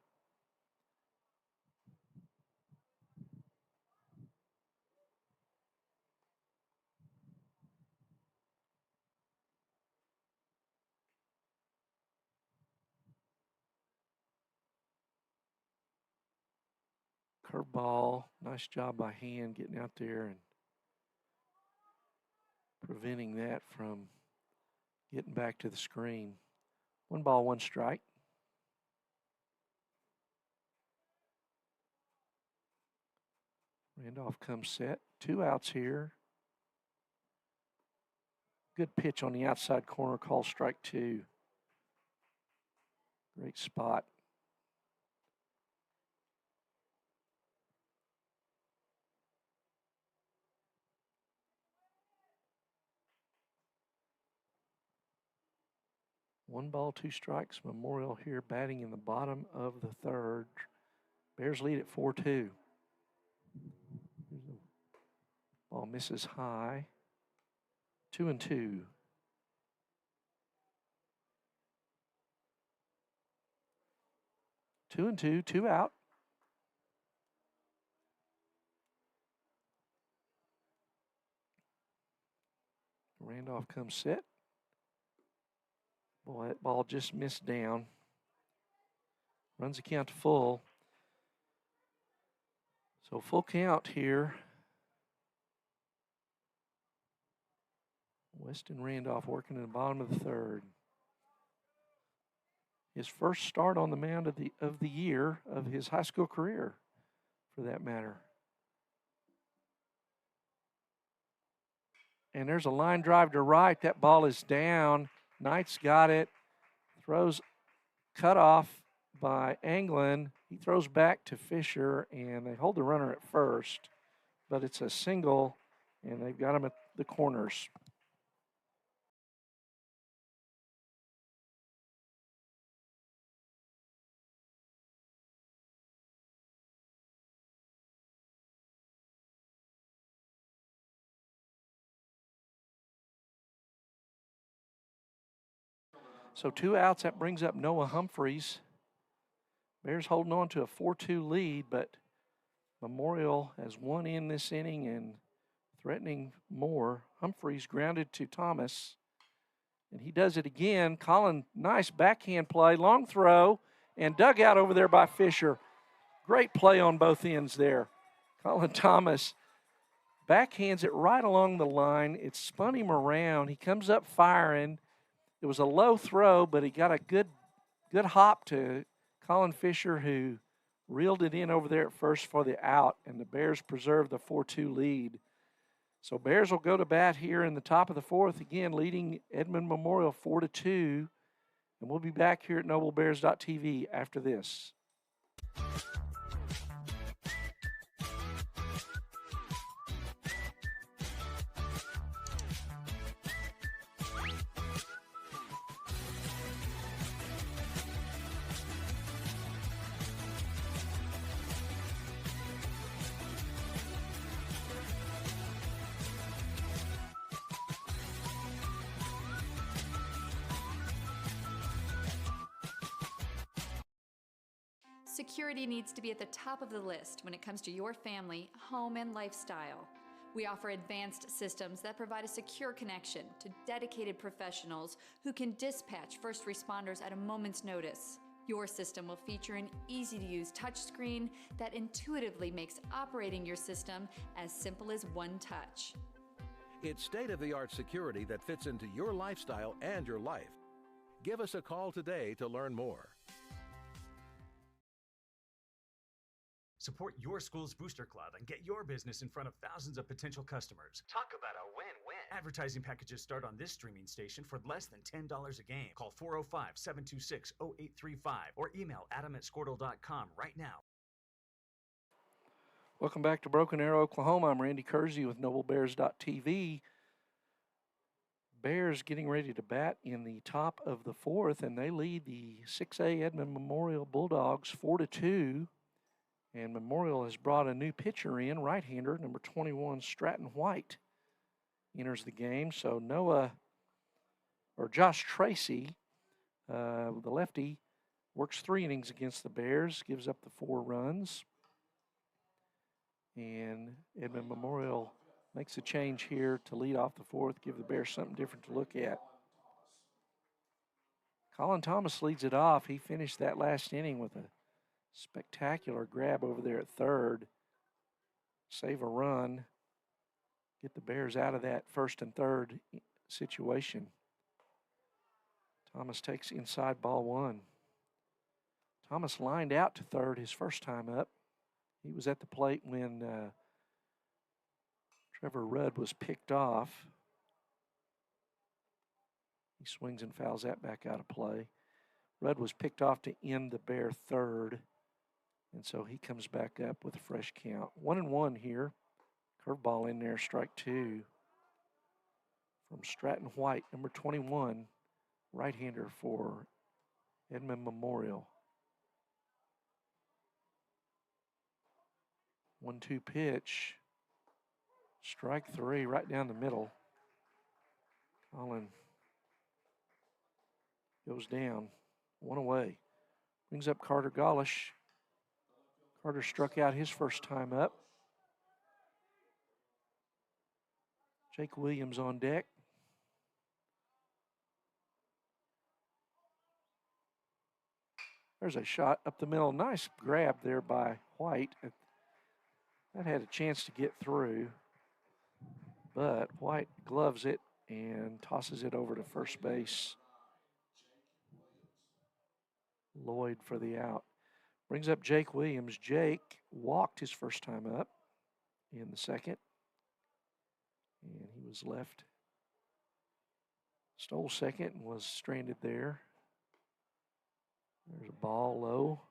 Speaker 1: Curveball. Nice job by Hand getting out there and preventing that from getting back to the screen. 1 ball, 1 strike. Randolph comes set. 2 outs here. Good pitch on the outside corner, call strike 2. Great spot. One ball, 2 strikes. Memorial here batting in the bottom of the third. Bears lead at 4-2. Ball misses high. 2-2. Two and two, 2 out. Randolph comes set. Boy, that ball just missed down. Runs the count to full. So full count here. Weston Randolph working in the bottom of the third. His first start on the mound of the year of his high school career, for that matter. And there's a line drive to right. That ball is down. Knight's got it. Throws cut off by Anglin. He throws back to Fisher, and they hold the runner at first. But it's a single, and they've got him at the corners. So 2 outs, that brings up Noah Humphreys. Bears holding on to a 4-2 lead, but Memorial has 1 in this inning and threatening more. Humphreys grounded to Thomas, and he does it again. Colin, nice backhand play, long throw, and dug out over there by Fisher. Great play on both ends there. Colin Thomas backhands it right along the line. It spun him around. He comes up firing. It was a low throw, but he got a good hop to Colin Fisher, who reeled it in over there at first for the out, and the Bears preserved the 4-2 lead. So Bears will go to bat here in the top of the fourth, again leading Edmond Memorial 4-2, and we'll be back here at NobleBears.tv after this.
Speaker 2: Security needs to be at the top of the list when it comes to your family, home, and lifestyle. We offer advanced systems that provide a secure connection to dedicated professionals who can dispatch first responders at a moment's notice. Your system will feature an easy-to-use touchscreen that intuitively makes operating your system as simple as one touch.
Speaker 3: It's state-of-the-art security that fits into your lifestyle and your life. Give us a call today to learn more.
Speaker 4: Support your school's booster club and get your business in front of thousands of potential customers. Talk about a win-win. Advertising packages start on this streaming station for less than $10 a game. Call 405-726-0835 or email adam@squirtle.com right now.
Speaker 1: Welcome back to Broken Arrow, Oklahoma. I'm Randy Kersey with NobleBears.tv. Bears getting ready to bat in the top of the fourth, and they lead the 6A Edmond Memorial Bulldogs 4-2. And Memorial has brought a new pitcher in, right-hander, number 21, Stratton White, enters the game. So Josh Tracy The lefty works 3 innings against the Bears, gives up the 4 runs. And Edmond Memorial makes a change here to lead off the 4th, give the Bears something different to look at. Colin Thomas leads it off. He finished that last inning with a spectacular grab over there at 3rd. Save a run. Get the Bears out of that 1st and 3rd situation. Thomas takes inside ball 1. Thomas lined out to 3rd his first time up. He was at the plate when Trevor Rudd was picked off. He swings and fouls that back out of play. Rudd was picked off to end the Bear 3rd, and so he comes back up with a fresh count. 1-1 here. Curveball in there, strike 2 from Stratton White, number 21, right-hander for Edmond Memorial. 1-2 pitch. Strike 3 right down the middle. Colin goes down. 1 away. Brings up Carter Gollish. Carter struck out his first time up. Jake Williams on deck. There's a shot up the middle. Nice grab there by White. That had a chance to get through, but White gloves it and tosses it over to first base. Lloyd for the out. Brings up Jake Williams. Jake walked his first time up in the 2nd, and he was left. Stole 2nd and was stranded there. There's a ball low.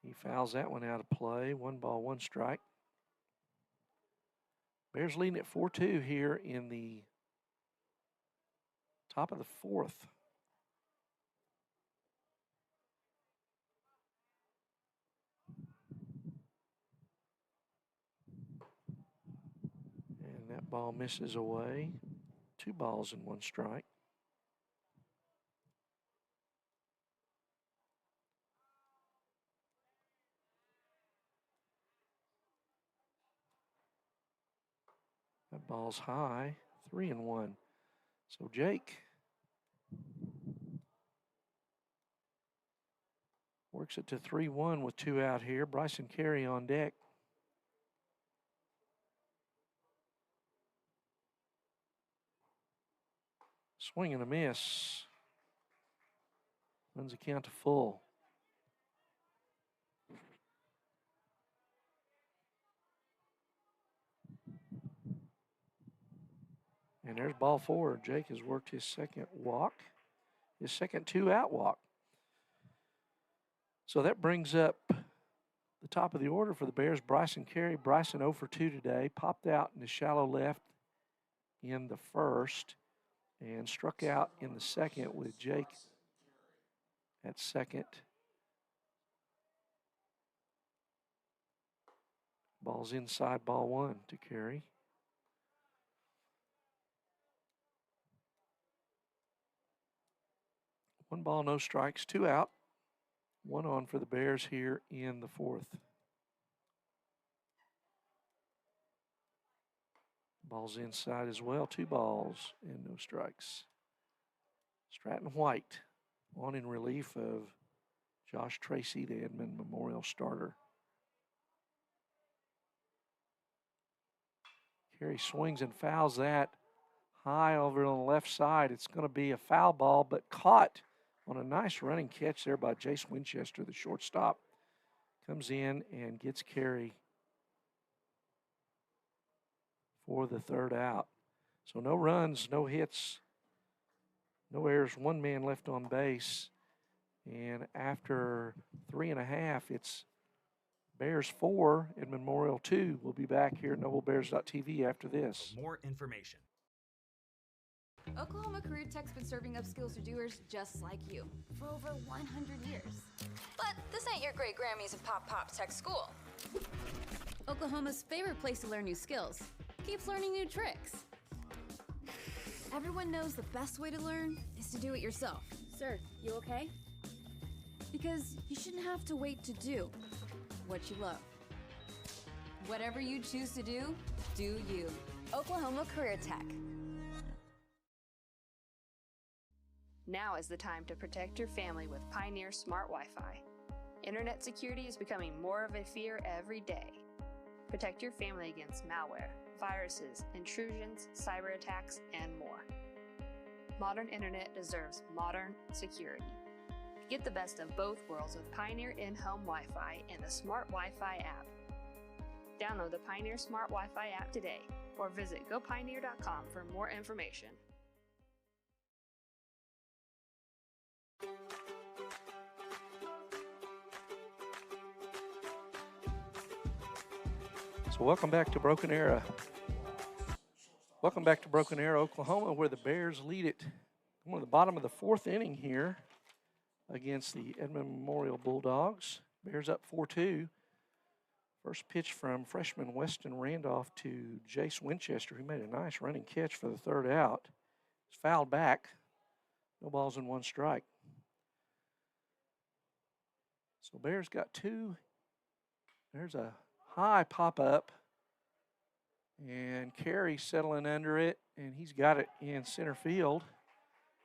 Speaker 1: He fouls that one out of play. 1 ball, 1 strike. Bears leading at 4-2 here in the top of the 4th. And that ball misses away. 2 balls and 1 strike. That ball's high, 3-1. So Jake works it to 3-1 with 2 out here. Bryson Carey on deck. Swing and a miss. Runs the count to full. And there's ball 4. Jake has worked his 2nd walk, his 2nd 2-out walk. So that brings up the top of the order for the Bears. Bryson Carey. Bryson 0 for 2 today. Popped out in the shallow left in the 1st and struck out in the 2nd with Jake at 2nd. Ball's inside ball 1 to Carey. One ball, no strikes, 2 out. 1 on for the Bears here in the 4th. Ball's inside as well, 2 balls and no strikes. Stratton White on in relief of Josh Tracy, the Edmond Memorial starter. Carey swings and fouls that high over on the left side. It's going to be a foul ball, but caught on a nice running catch there by Jace Winchester, the shortstop. Comes in and gets Carey for the 3rd out. So no runs, no hits, no errors, 1 man left on base. And after 3.5, it's Bears 4 and Memorial 2. We'll be back here at NobleBears.tv after this.
Speaker 4: For more information.
Speaker 2: Oklahoma Career Tech's been serving upskills to doers just like you for over 100 years.
Speaker 6: But this ain't your great Grammys of Pop Pop Tech School.
Speaker 2: Oklahoma's favorite place to learn new skills keeps learning new tricks. Everyone knows the best way to learn is to do it yourself.
Speaker 11: Sir, you okay?
Speaker 2: Because you shouldn't have to wait to do what you love. Whatever you choose to do you.
Speaker 6: Oklahoma Career Tech.
Speaker 7: Now is the time to protect your family with Pioneer Smart Wi-Fi. Internet security is becoming more of a fear every day. Protect your family against malware, viruses, intrusions, cyber attacks, and more. Modern internet deserves modern security. Get the best of both worlds with Pioneer in-home Wi-Fi and the Smart Wi-Fi app. Download the Pioneer Smart Wi-Fi app today or visit gopioneer.com for more information.
Speaker 1: So welcome back to Broken Arrow. Welcome back to Broken Arrow, Oklahoma, where the Bears lead it. We're at the bottom of the fourth inning here against the Edmond Memorial Bulldogs. Bears up 4-2. First pitch from freshman Weston Randolph to Jace Winchester, who made a nice running catch for the third out. It's fouled back. No balls and one strike. So Bears got two. There's a high pop-up. And Carey settling under it, and he's got it in center field.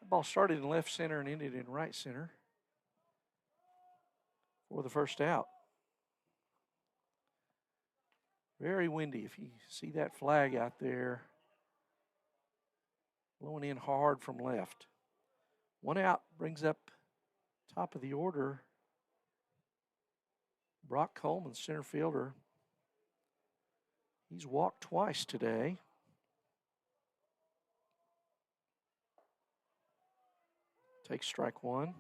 Speaker 1: The ball started in left center and ended in right center for the first out. Very windy. If you see that flag out there, blowing in hard from left. One out brings up top of the order Brock Coleman, center fielder. He's walked twice today. Takes strike one.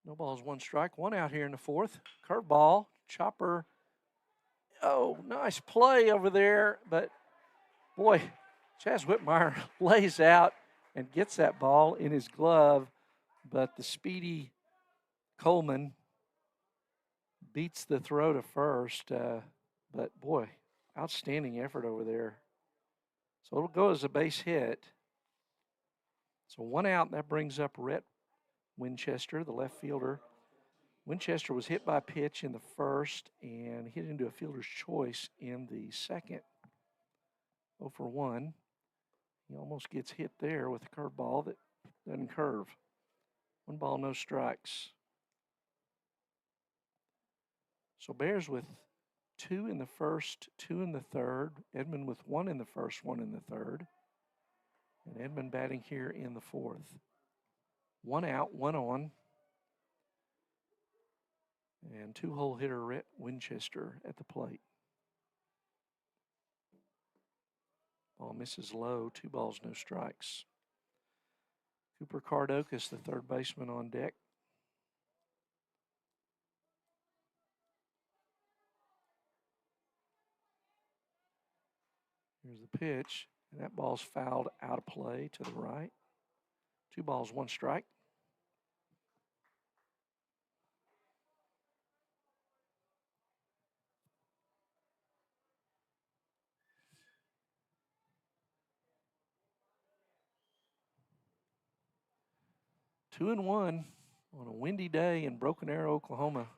Speaker 1: No balls, one strike. One out here in the fourth. Curveball, chopper. Oh, nice play over there. But, boy, Chaz Whitmire lays out and gets that ball in his glove. But the speedy Coleman beats the throw to first. But, boy, outstanding effort over there. So it'll go as a base hit. So one out, and that brings up Rhett Winchester, the left fielder. Winchester was hit by a pitch in the first and hit into a fielder's choice in the second. 0 for 1. He almost gets hit there with a curveball that doesn't curve. 1 ball, no strikes. So Bears with 2 in the first, 2 in the third. Edmond with 1 in the first, 1 in the third. And Edmond batting here in the fourth. 1 out, 1 on. And 2-hole hitter Rhett Winchester at the plate. Ball misses low, 2 balls, no strikes. Cooper Cardokas, the third baseman, on deck. Here's the pitch, and that ball's fouled out of play to the right. 2 balls, 1 strike. Two and one on a windy day in Broken Arrow, Oklahoma.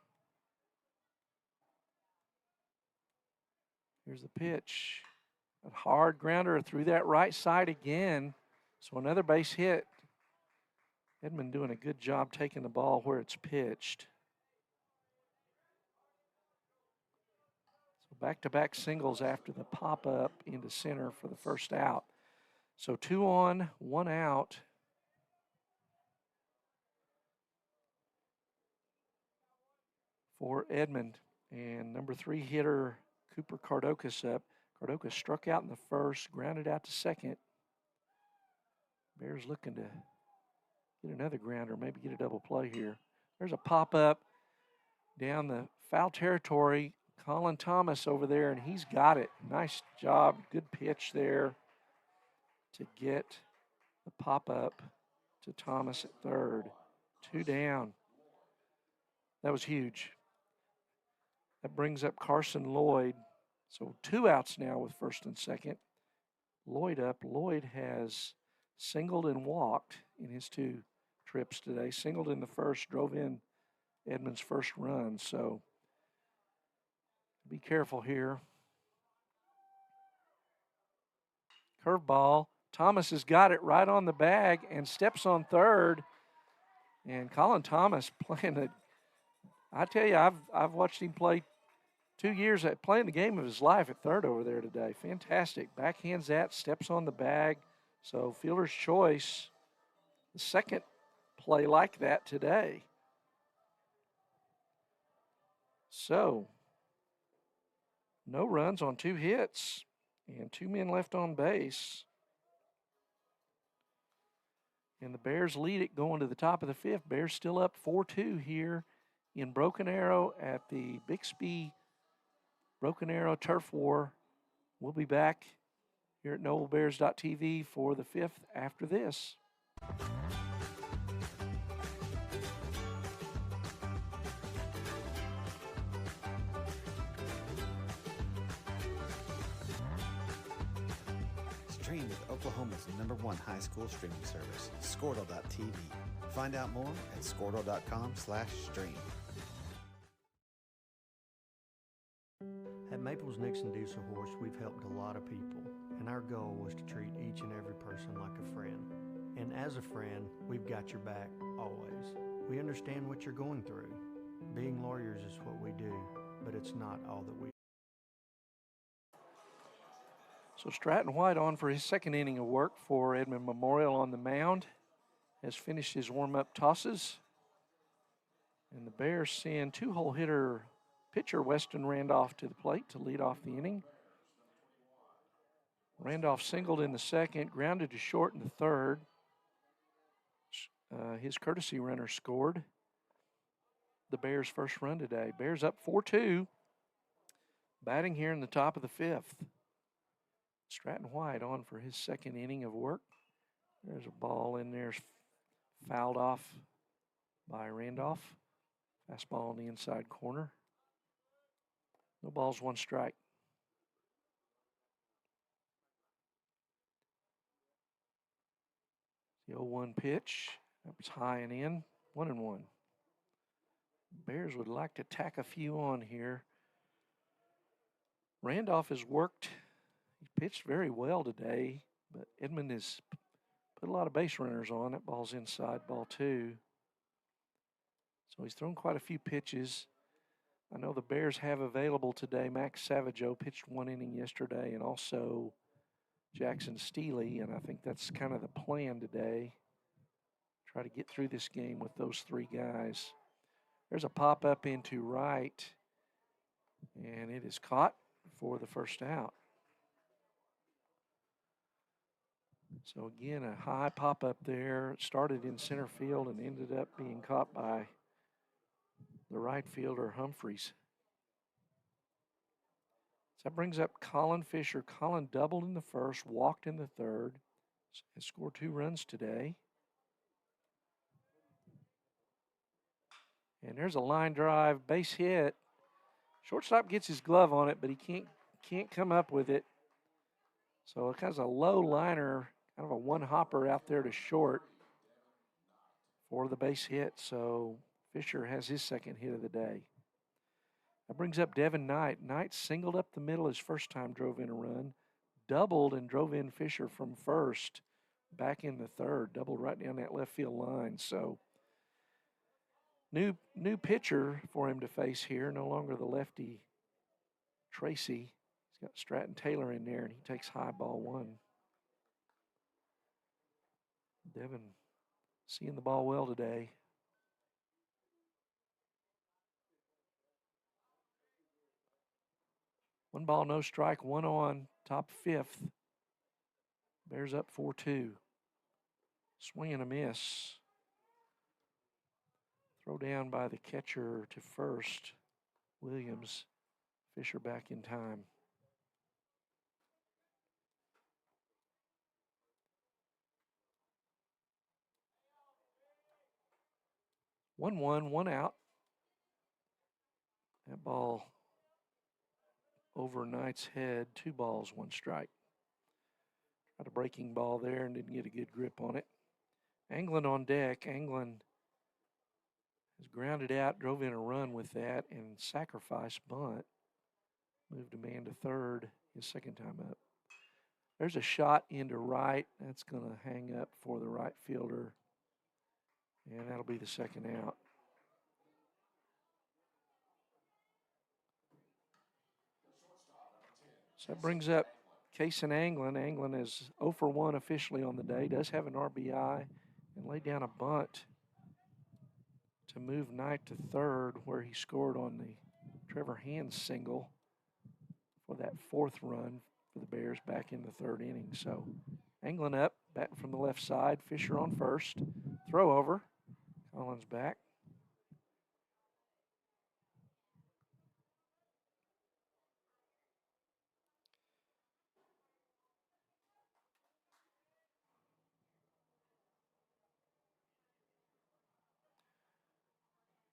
Speaker 1: Here's the pitch. A hard grounder through that right side again. So another base hit. Edmond doing a good job taking the ball where it's pitched. So back-to-back singles after the pop-up into center for the first out. So 2 on, 1 out. For Edmond. And number 3 hitter Cooper Cardokas up. Cardokas struck out in the first, grounded out to second. Bears looking to get another grounder, maybe get a double play here. There's a pop-up, down the foul territory. Colin Thomas over there, and he's got it. Nice job. Good pitch there to get the pop-up to Thomas at third. 2 down. That was huge. That brings up Carson Lloyd. So 2 outs now with first and second. Lloyd up. Lloyd has singled and walked in his 2 trips today. Singled in the first, drove in Edmond's first run. So be careful here. Curveball. Thomas has got it right on the bag and steps on third. And Colin Thomas playing it. I tell you, I've watched him play 2 years at playing the game of his life at third over there today. Fantastic. Backhands that, steps on the bag. So fielder's choice. The second play like that today. So no runs on 2 hits and 2 men left on base. And the Bears lead it going to the top of the 5th. Bears still up 4-2 here in Broken Arrow at the Bixby Broken Arrow Turf War. We'll be back here at NobleBears.tv for the 5th after this.
Speaker 5: Stream with Oklahoma's #1 high school streaming service, Squirtle.tv. Find out more at Squirtle.com/stream.
Speaker 8: At Maples Nixon Diesel Horse, we've helped a lot of people, and our goal was to treat each and every person like a friend. And as a friend, we've got your back always. We understand what you're going through. Being lawyers is what we do, but it's not all that we do.
Speaker 1: So Stratton White on for his second inning of work for Edmond Memorial on the mound. Has finished his warm-up tosses. And the Bears send 2-hole hitter pitcher Weston Randolph to the plate to lead off the inning. Randolph singled in the second, grounded to short in the third. His courtesy runner scored the Bears' first run today. Bears up 4-2. Batting here in the top of the 5th. Stratton White on for his second inning of work. There's a ball in there, fouled off by Randolph. Fastball on the inside corner. No balls, 1 strike. The 0-1 pitch. That was high and in. 1-1. Bears would like to tack a few on here. Randolph has worked. He pitched very well today, but Edmond has put a lot of base runners on. That ball's inside, ball 2. So he's thrown quite a few pitches. I know the Bears have available today Max Savageau, pitched 1 inning yesterday, and also Jackson Steele, and I think that's kind of the plan today. Try to get through this game with those 3 guys. There's a pop-up into right, and it is caught for the first out. So again, a high pop-up there. It started in center field and ended up being caught by the right fielder, Humphreys. So that brings up Colin Fisher. Colin doubled in the first, walked in the third, has scored 2 runs today. And there's a line drive, base hit. Shortstop gets his glove on it, but he can't come up with it. So it has a low liner, kind of a 1-hopper out there to short for the base hit. So Fisher has his second hit of the day. That brings up Devin Knight. Knight singled up the middle his first time, drove in a run, doubled and drove in Fisher from first, back in the third, doubled right down that left field line. So new pitcher for him to face here, no longer the lefty Tracy. He's got Stratton Taylor in there, and he takes high, ball 1. Devin seeing the ball well today. One ball, no strike, 1 on, top 5th. Bears up 4-2. Swing and a miss. Throw down by the catcher to first. Williams. Fisher back in time. One out. That ball over Knight's head. 2 balls, 1 strike. Tried a breaking ball there and didn't get a good grip on it. Anglin on deck. Anglin has grounded out, drove in a run with that, and sacrificed bunt. Moved a man to third his second time up. There's a shot into right. That's going to hang up for the right fielder. And that'll be the second out. So that brings up Kason Anglin. Anglin is 0 for 1 officially on the day. Does have an RBI and laid down a bunt to move Knight to third, where he scored on the Trevor Hand single for that 4th run for the Bears back in the 3rd inning. So Anglin up, back from the left side. Fisher on first. Throw over. Collins back.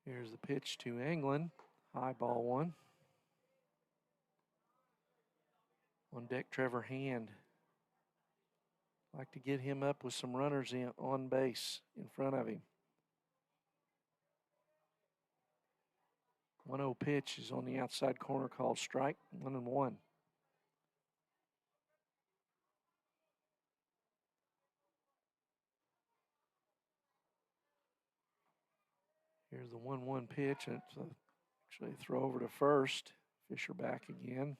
Speaker 1: Here's the pitch to Anglin. High ball 1. On deck, Trevor Hand. Like to get him up with some runners on base in front of him. 1-0 pitch is on the outside corner, called strike. 1-1. Here's the 1-1 pitch, and it's actually a throw over to first. Fisher back again.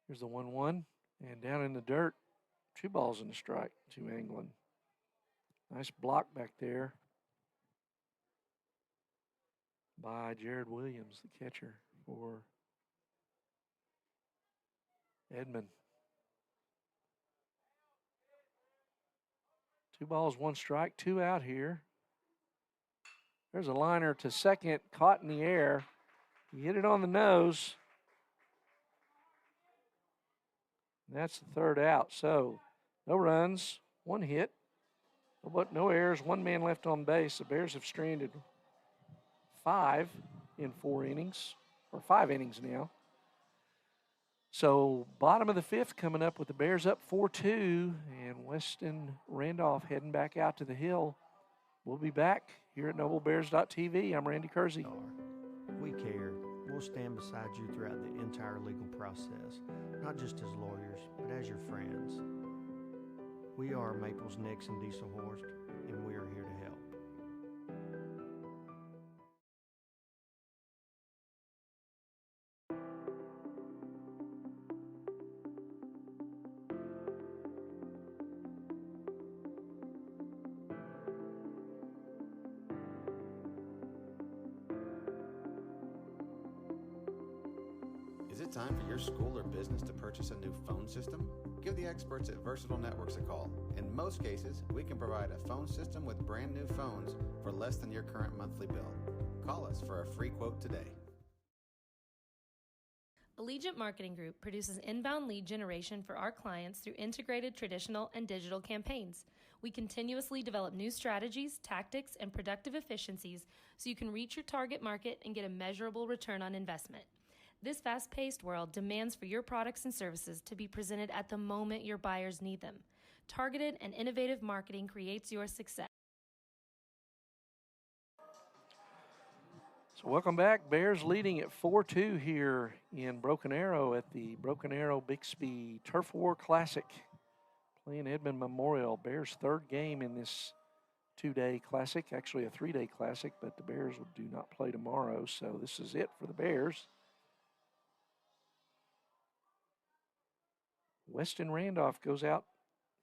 Speaker 1: Here's the 1-1, and down in the dirt, 2 balls and a strike to Anglin. Nice block back there by Jared Williams, the catcher for Edmond. 2 balls, 1 strike, 2 out here. There's a liner to second, caught in the air. He hit it on the nose. And that's the 3rd out. So no runs, 1 hit, but no errors, 1 man left on base. The Bears have stranded 5 in 4 innings, or 5 innings now. So bottom of the 5th coming up with the Bears up 4-2, and Weston Randolph heading back out to the hill. We'll be back here at NobleBears.tv. I'm Randy Kersey.
Speaker 8: We care. We'll stand beside you throughout the entire legal process, not just as lawyers, but as your friends. We are Maples, Nix, and Diesel Horst, and we are here to help.
Speaker 5: Is it time for your school or business to purchase a new phone system? Give the experts at Versatile Networks a call. In most cases, we can provide a phone system with brand new phones for less than your current monthly bill. Call us for a free quote today.
Speaker 9: Allegiant Marketing Group produces inbound lead generation for our clients through integrated traditional and digital campaigns. We continuously develop new strategies, tactics, and productive efficiencies so you can reach your target market and get a measurable return on investment. This fast-paced world demands for your products and services to be presented at the moment your buyers need them. Targeted and innovative marketing creates your success.
Speaker 1: So welcome back. Bears leading at 4-2 here in Broken Arrow at the Broken Arrow Bixby Turf War Classic. Playing Edmond Memorial. Bears' 3rd game in this 2-day classic, actually a 3-day classic, but the Bears do not play tomorrow, so this is it for the Bears. Weston Randolph goes out.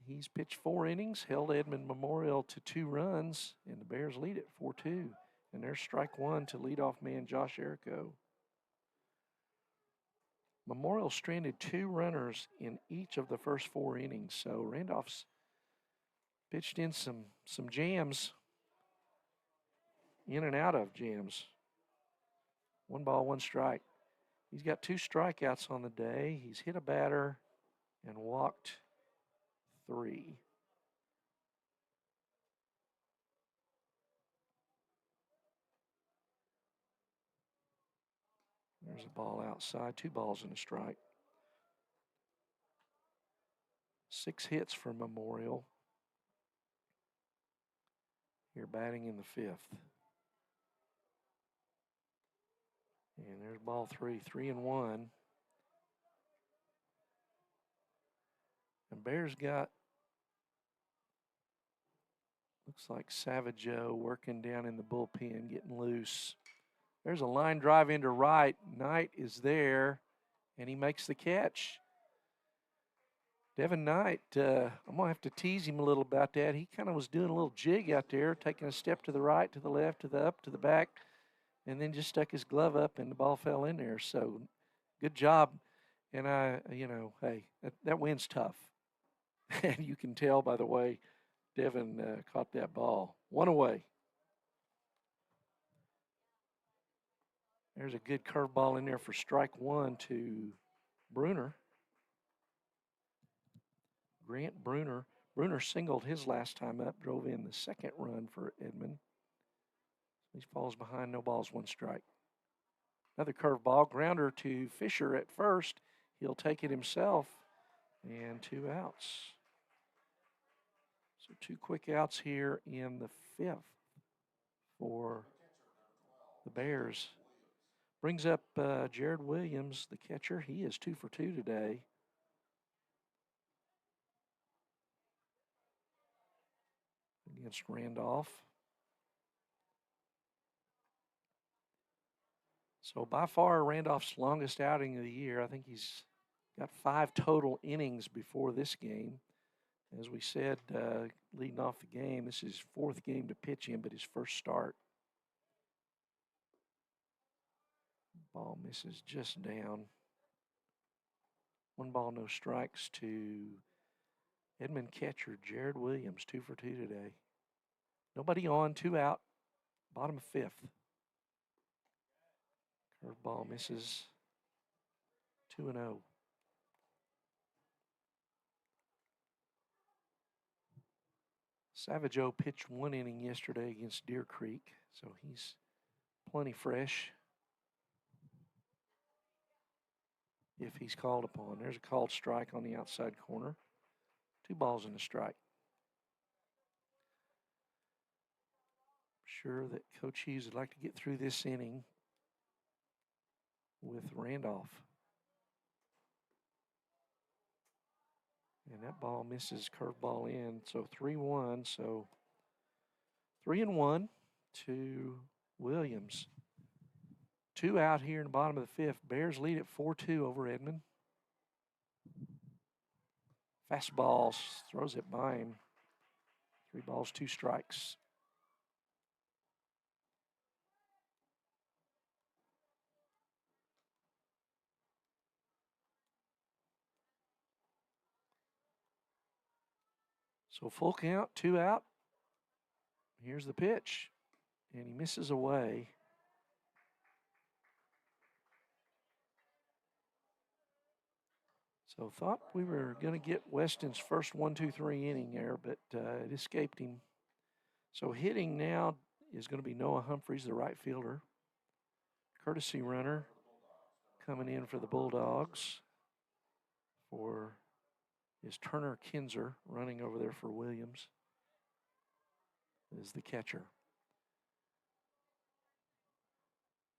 Speaker 1: He's pitched 4 innings, held Edmond Memorial to 2 runs, and the Bears lead at 4-2. And there's strike 1 to leadoff man Josh Errico. Memorial stranded 2 runners in each of the first 4 innings, so Randolph's pitched in some jams, in and out of jams. 1 ball, 1 strike. He's got 2 strikeouts on the day. He's hit a batter and walked 3. There's a ball outside, 2 balls and a strike. 6 hits for Memorial. Here batting in the 5th. And there's ball 3, 3-1. And Bears got, looks like Savageau working down in the bullpen, getting loose. There's a line drive into right. Knight is there, and he makes the catch. Devin Knight, I'm going to have to tease him a little about that. He kind of was doing a little jig out there, taking a step to the right, to the left, to the up, to the back, and then just stuck his glove up, and the ball fell in there. So good job. And hey, that wind's tough. And you can tell by the way Devin caught that ball. 1 away. There's a good curveball in there for strike 1 to Bruner. Grant Bruner. Bruner singled his last time up, drove in the 2nd run for Edmond. He falls behind, no balls, 1 strike. Another curveball, grounder to Fisher at first. He'll take it himself, and 2 outs. So 2 quick outs here in the 5th for the Bears. Brings up Jared Williams, the catcher. He is 2 for 2 today. Against Randolph. So by far Randolph's longest outing of the year. I think he's got 5 total innings before this game. As we said, leading off the game, this is his 4th game to pitch in, but his first start. Ball misses just down. 1 ball, no strikes to Edmond catcher Jared Williams, 2 for 2 today. Nobody on, 2 out, bottom of 5th. Curveball misses, 2-0. Savageau pitched 1 inning yesterday against Deer Creek, so he's plenty fresh if he's called upon. There's a called strike on the outside corner. 2 balls and a strike. Sure that Coach Hughes would like to get through this inning with Randolph. And that ball misses, curveball in. So 3-1. So 3-1 to Williams. 2 out here in the bottom of the 5th. Bears lead at 4-2 over Edmond. Fastball, throws it by him. 3 balls, 2 strikes. So full count, 2 out. Here's the pitch, and he misses away. So thought we were going to get Weston's first 1-2-3 inning there, but it escaped him. So hitting now is going to be Noah Humphreys, the right fielder. Courtesy runner coming in for the Bulldogs is Turner Kinzer running over there for Williams is the catcher.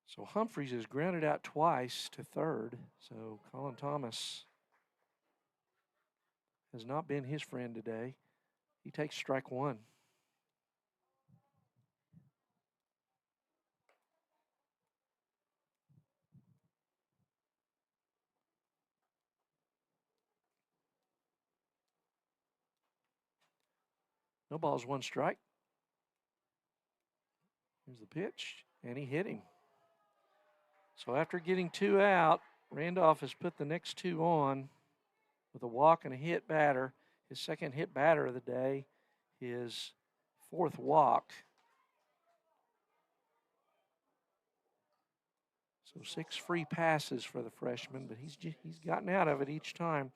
Speaker 1: So Humphreys is grounded out twice to 3rd. So Colin Thomas has not been his friend today. He takes strike 1. No balls, 1 strike. Here's the pitch, and he hit him. So after getting 2 out, Randolph has put the next two on with a walk and a hit batter. His second hit batter of the day, his fourth walk. So 6 free passes for the freshman, but he's gotten out of it each time.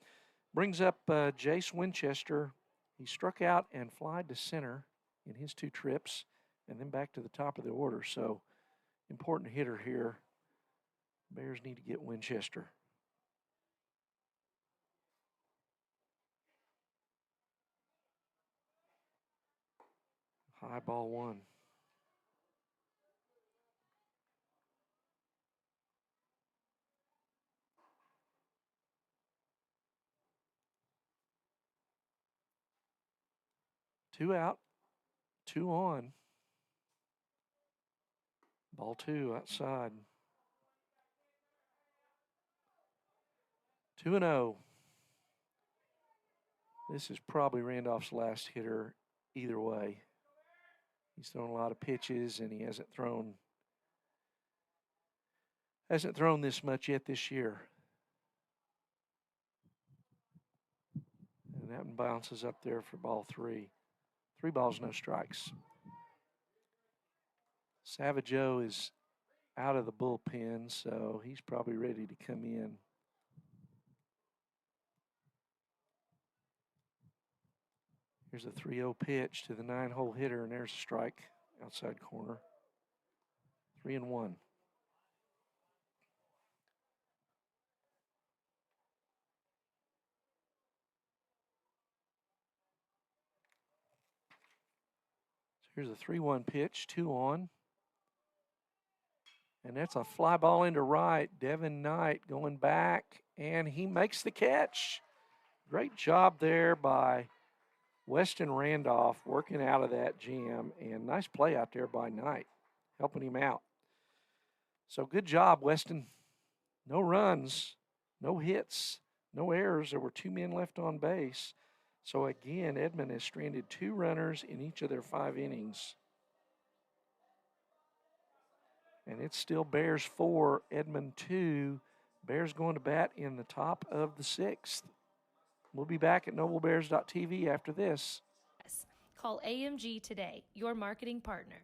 Speaker 1: Brings up Jace Winchester. He struck out and flied to center in his 2 trips, and then back to the top of the order. So important hitter here. Bears need to get Winchester. High ball 1. Two out, 2 on. Ball 2 outside. 2-0. This is probably Randolph's last hitter either way. He's thrown a lot of pitches, and he hasn't thrown this much yet this year. And that one bounces up there for ball 3. 3 balls, no strikes. Savageau is out of the bullpen, so he's probably ready to come in. Here's a 3-0 pitch to the 9-hole hitter, and there's a strike outside corner. 3-1. So here's a 3-1 pitch, 2 on. And that's a fly ball into right. Devin Knight going back, and he makes the catch. Great job there by Weston Randolph working out of that jam, and nice play out there by Knight, helping him out. So good job, Weston. No runs, no hits, no errors. There were 2 men left on base. So again, Edmond has stranded 2 runners in each of their 5 innings. And it's still Bears 4, Edmond 2. Bears going to bat in the top of the 6th. We'll be back at noblebears.tv after this.
Speaker 9: Call AMG today, your marketing partner.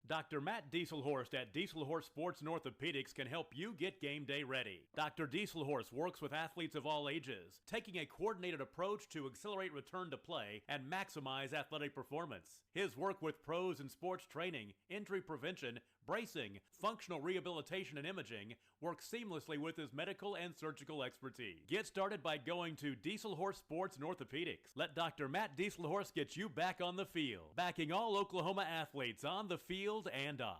Speaker 10: Dr. Matt Dieselhorst at Dieselhorst Sports and Orthopedics can help you get game day ready. Dr. Dieselhorst works with athletes of all ages, taking a coordinated approach to accelerate return to play and maximize athletic performance. His work with pros in sports training, injury prevention, bracing, functional rehabilitation, and imaging works seamlessly with his medical and surgical expertise. Get started by going to Dieselhorst Sports and Orthopedics. Let Dr. Matt Dieselhorst get you back on the field, backing all Oklahoma athletes on the field and off.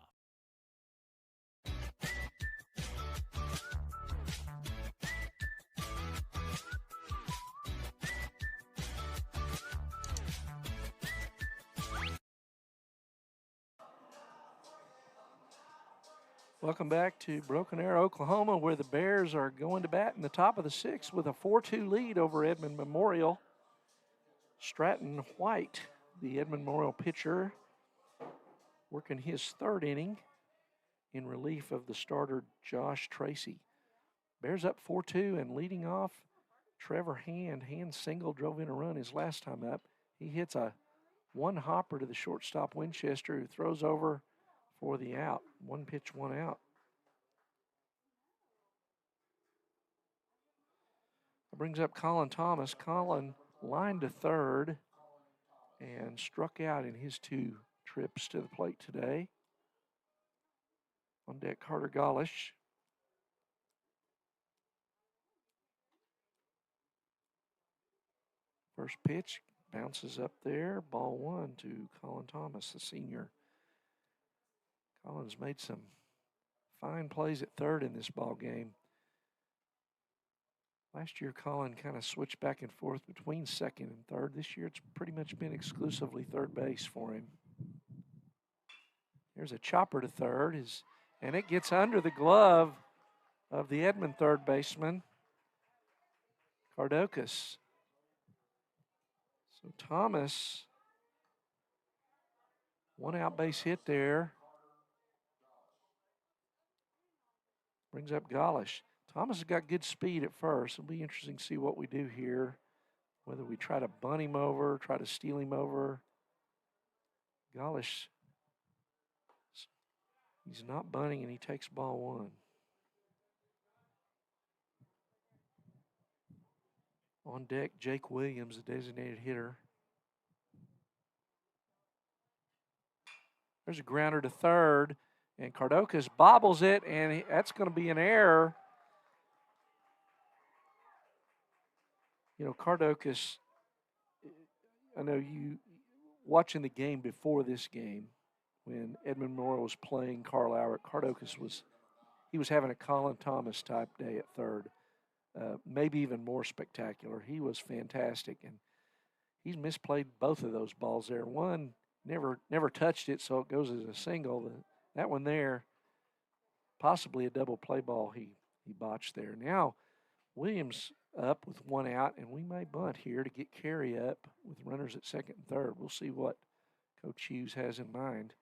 Speaker 1: Welcome back to Broken Arrow, Oklahoma, where the Bears are going to bat in the top of the 6th with a 4-2 lead over Edmond Memorial. Stratton White, the Edmond Memorial pitcher, working his 3rd inning in relief of the starter Josh Tracy. Bears up 4-2 and leading off, Trevor Hand. Hand single, drove in a run his last time up. He hits a 1-hopper to the shortstop Winchester, who throws over for the out. 1 pitch, 1 out. That brings up Colin Thomas. Colin lined to 3rd and struck out in his 2 trips to the plate today. On deck, Carter Gollish. First pitch bounces up there. Ball 1 to Colin Thomas, the senior. Colin's made some fine plays at 3rd in this ball game. Last year, Colin kind of switched back and forth between 2nd and 3rd. This year, it's pretty much been exclusively 3rd base for him. There's a chopper to 3rd, and it gets under the glove of the Edmond 3rd baseman, Cardokas. So Thomas, 1 out base hit there. Brings up Golish. Thomas has got good speed at first. It'll be interesting to see what we do here. Whether we try to bunt him over, try to steal him over. Golish, he's not bunting, and he takes ball one. On deck, Jake Williams, the designated hitter. There's a grounder to third, and Cardokas bobbles it, and that's going to be an error. You know, Cardokas, I know you watching the game before this game when Edmond Memorial was playing Carlisle. Cardokas was having a Colin Thomas type day at third, maybe even more spectacular. He was fantastic, and he's misplayed both of those balls there. One never touched it, so it goes as a single. That one there, possibly a double play ball he botched there. Now Williams up with one out, and we may bunt here to get Carey up with runners at second and third. We'll see what Coach Hughes has in mind.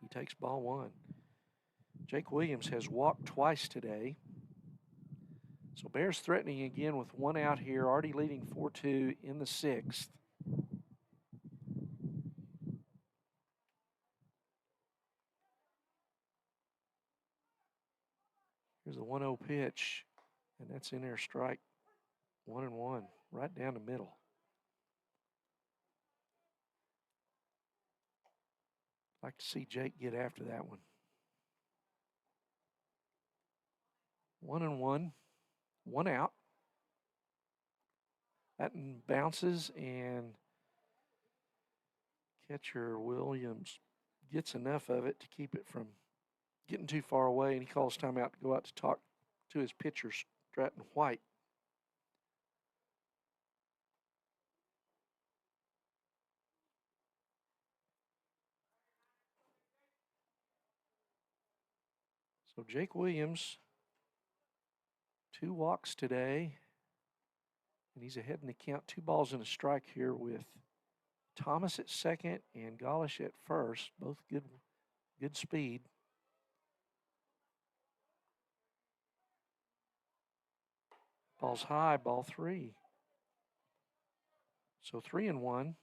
Speaker 1: He takes ball one. Jake Williams has walked twice today. So Bears threatening again with one out here, already leading 4-2 in the sixth. Here's a 1-0 pitch, and that's in there, strike 1-1, right down the middle. Like to see Jake get after that one. 1-1, one out. That bounces, and catcher Williams gets enough of it to keep it from getting too far away, and he calls timeout to go out to talk to his pitcher, Stratton White. So Jake Williams, 2 walks today, and he's ahead in the count. 2 balls and a strike here with Thomas at second and Golish at first, both good speed. Ball's high, ball 3. So 3-1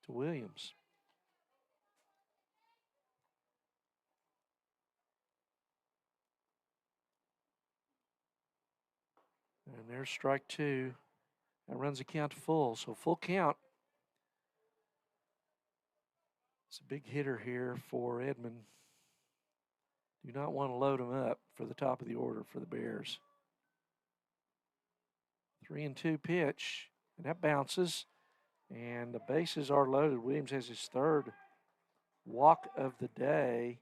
Speaker 1: to Williams. And there's strike 2. That runs the count to full, so full count. It's a big hitter here for Edmond. Do not want to load him up for the top of the order for the Bears. 3-2 pitch, and that bounces, and the bases are loaded. Williams has his 3rd walk of the day,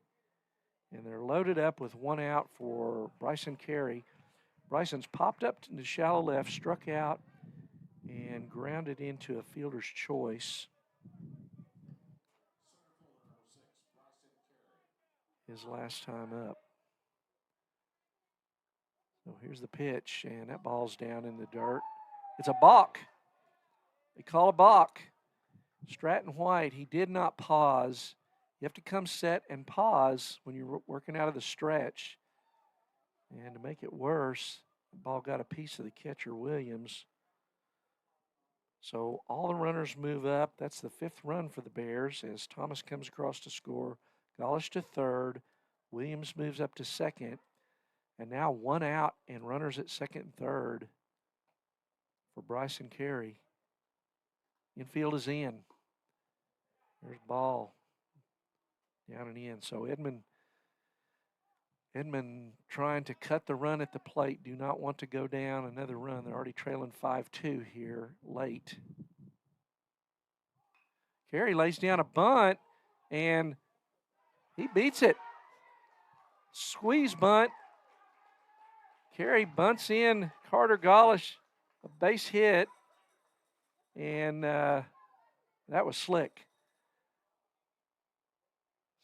Speaker 1: and they're loaded up with 1 out for Bryson Carey. Bryson's popped up to the shallow left, struck out, and grounded into a fielder's choice. His last time up. So here's the pitch, and that ball's down in the dirt. It's a balk. They call a balk. Stratton White, he did not pause. You have to come set and pause when you're working out of the stretch. And to make it worse, the ball got a piece of the catcher, Williams. So all the runners move up. That's the 5th run for the Bears as Thomas comes across to score. Golish to 3rd. Williams moves up to 2nd. And now 1 out and runners at 2nd and 3rd for Bryson Carey. Infield is in. There's ball down and in. So Edmond trying to cut the run at the plate. Do not want to go down another run. They're already trailing 5-2 here late. Carey lays down a bunt, and he beats it. Squeeze bunt. Carey bunts in Carter Golish, a base hit, and that was slick.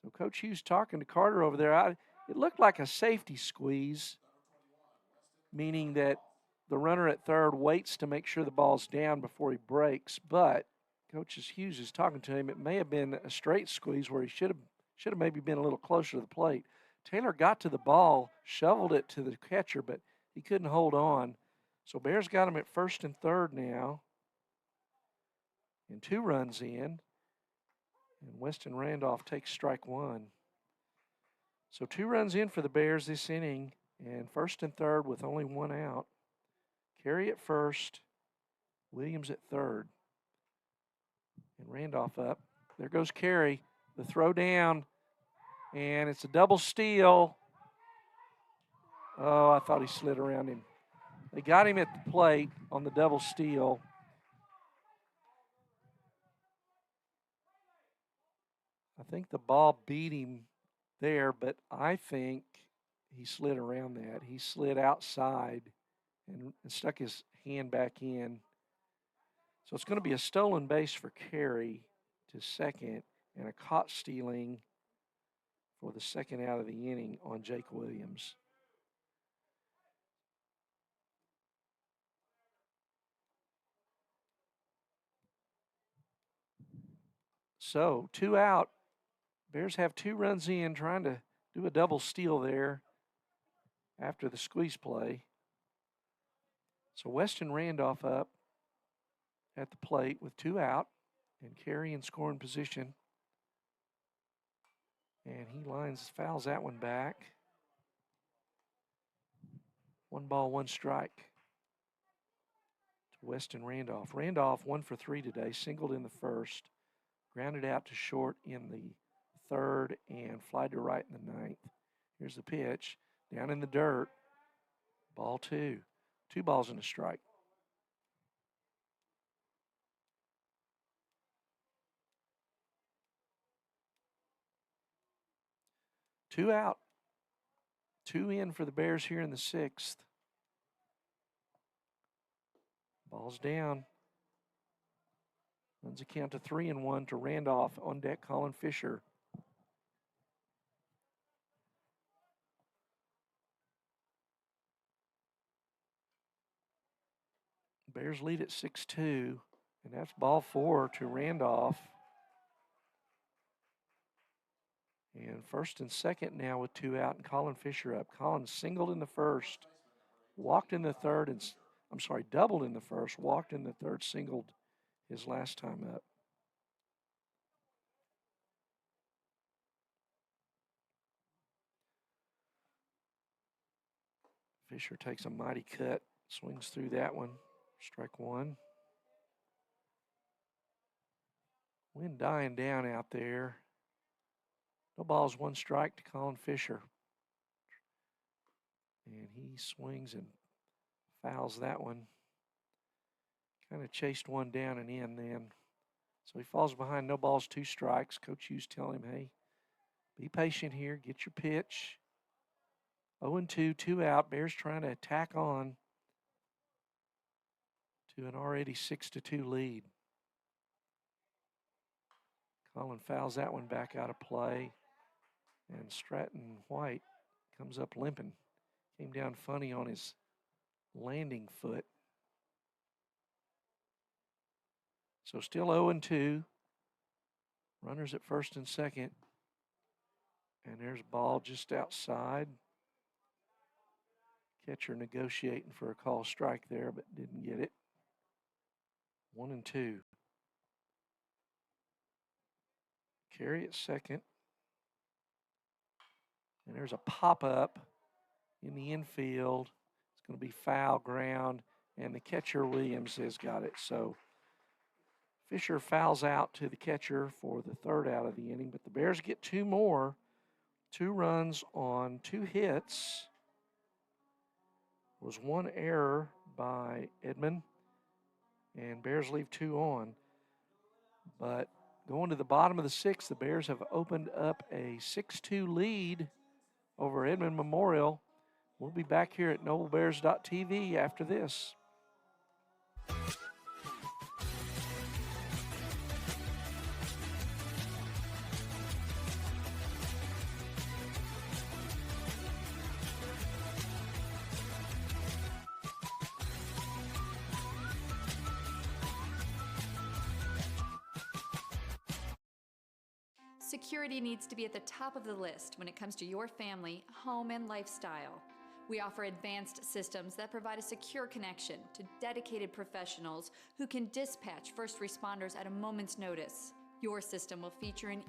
Speaker 1: So Coach Hughes talking to Carter over there. It looked like a safety squeeze, meaning that the runner at 3rd waits to make sure the ball's down before he breaks. But Coach Hughes is talking to him. It may have been a straight squeeze where he should have maybe been a little closer to the plate. Taylor got to the ball, shoveled it to the catcher, but he couldn't hold on. So Bears got him at first and third now. And 2 runs in. And Weston Randolph takes strike 1. So 2 runs in for the Bears this inning. And first and third with only 1 out. Carey at first. Williams at third. And Randolph up. There goes Carey. The throw down. And it's a double steal. Oh, I thought he slid around him. They got him at the plate on the double steal. I think the ball beat him there, but I think he slid around that. He slid outside and stuck his hand back in. So it's going to be a stolen base for Carey to second and a caught stealing for the second out of the inning on Jake Williams. So 2 out. Bears have 2 runs in, trying to do a double steal there after the squeeze play. So Weston Randolph up at the plate with 2 out and Carey in scoring position. And he fouls that one back. 1 ball, 1 strike to Weston Randolph. Randolph 1 for 3 today, singled in the first, grounded out to short in the third, and fly to right in the ninth. Here's the pitch, down in the dirt, ball 2. 2 balls and a strike. Two out. 2 in for the Bears here in the 6th. Ball's down. Runs a count to 3-1 to Randolph. On deck, Colin Fisher. Bears lead at 6-2, and that's ball 4 to Randolph. And first and second now with 2 out and Colin Fisher up. Colin singled in the first, walked in the third, doubled in the first, walked in the third, singled his last time up. Fisher takes a mighty cut, swings through that one, strike 1. Wind dying down out there. No balls, 1 strike to Colin Fisher. And he swings and fouls that one. Kind of chased one down and in then. So he falls behind, no balls, 2 strikes. Coach Hughes telling him, hey, be patient here, get your pitch. 0-2, 2 out. Bears trying to attack on to an already 6-2 lead. Colin fouls that one back out of play. And Stratton White comes up limping. Came down funny on his landing foot. So still 0-2. Runners at first and second. And there's a ball just outside. Catcher negotiating for a call strike there, but didn't get it. 1-2. Carey at second. And there's a pop-up in the infield. It's going to be foul ground, and the catcher, Williams, has got it. So Fisher fouls out to the catcher for the 3rd out of the inning, but the Bears get 2 more. 2 runs on 2 hits. Was 1 error by Edmond, and Bears leave 2 on. But going to the bottom of the 6th, the Bears have opened up a 6-2 lead over Edmond Memorial. We'll be back here at NobleBears.tv after this.
Speaker 2: security needs to be at the top of the list when it comes to your family, home, and lifestyle. We offer advanced systems that provide a secure connection to dedicated professionals who can dispatch first responders at a moment's notice. Your system will feature an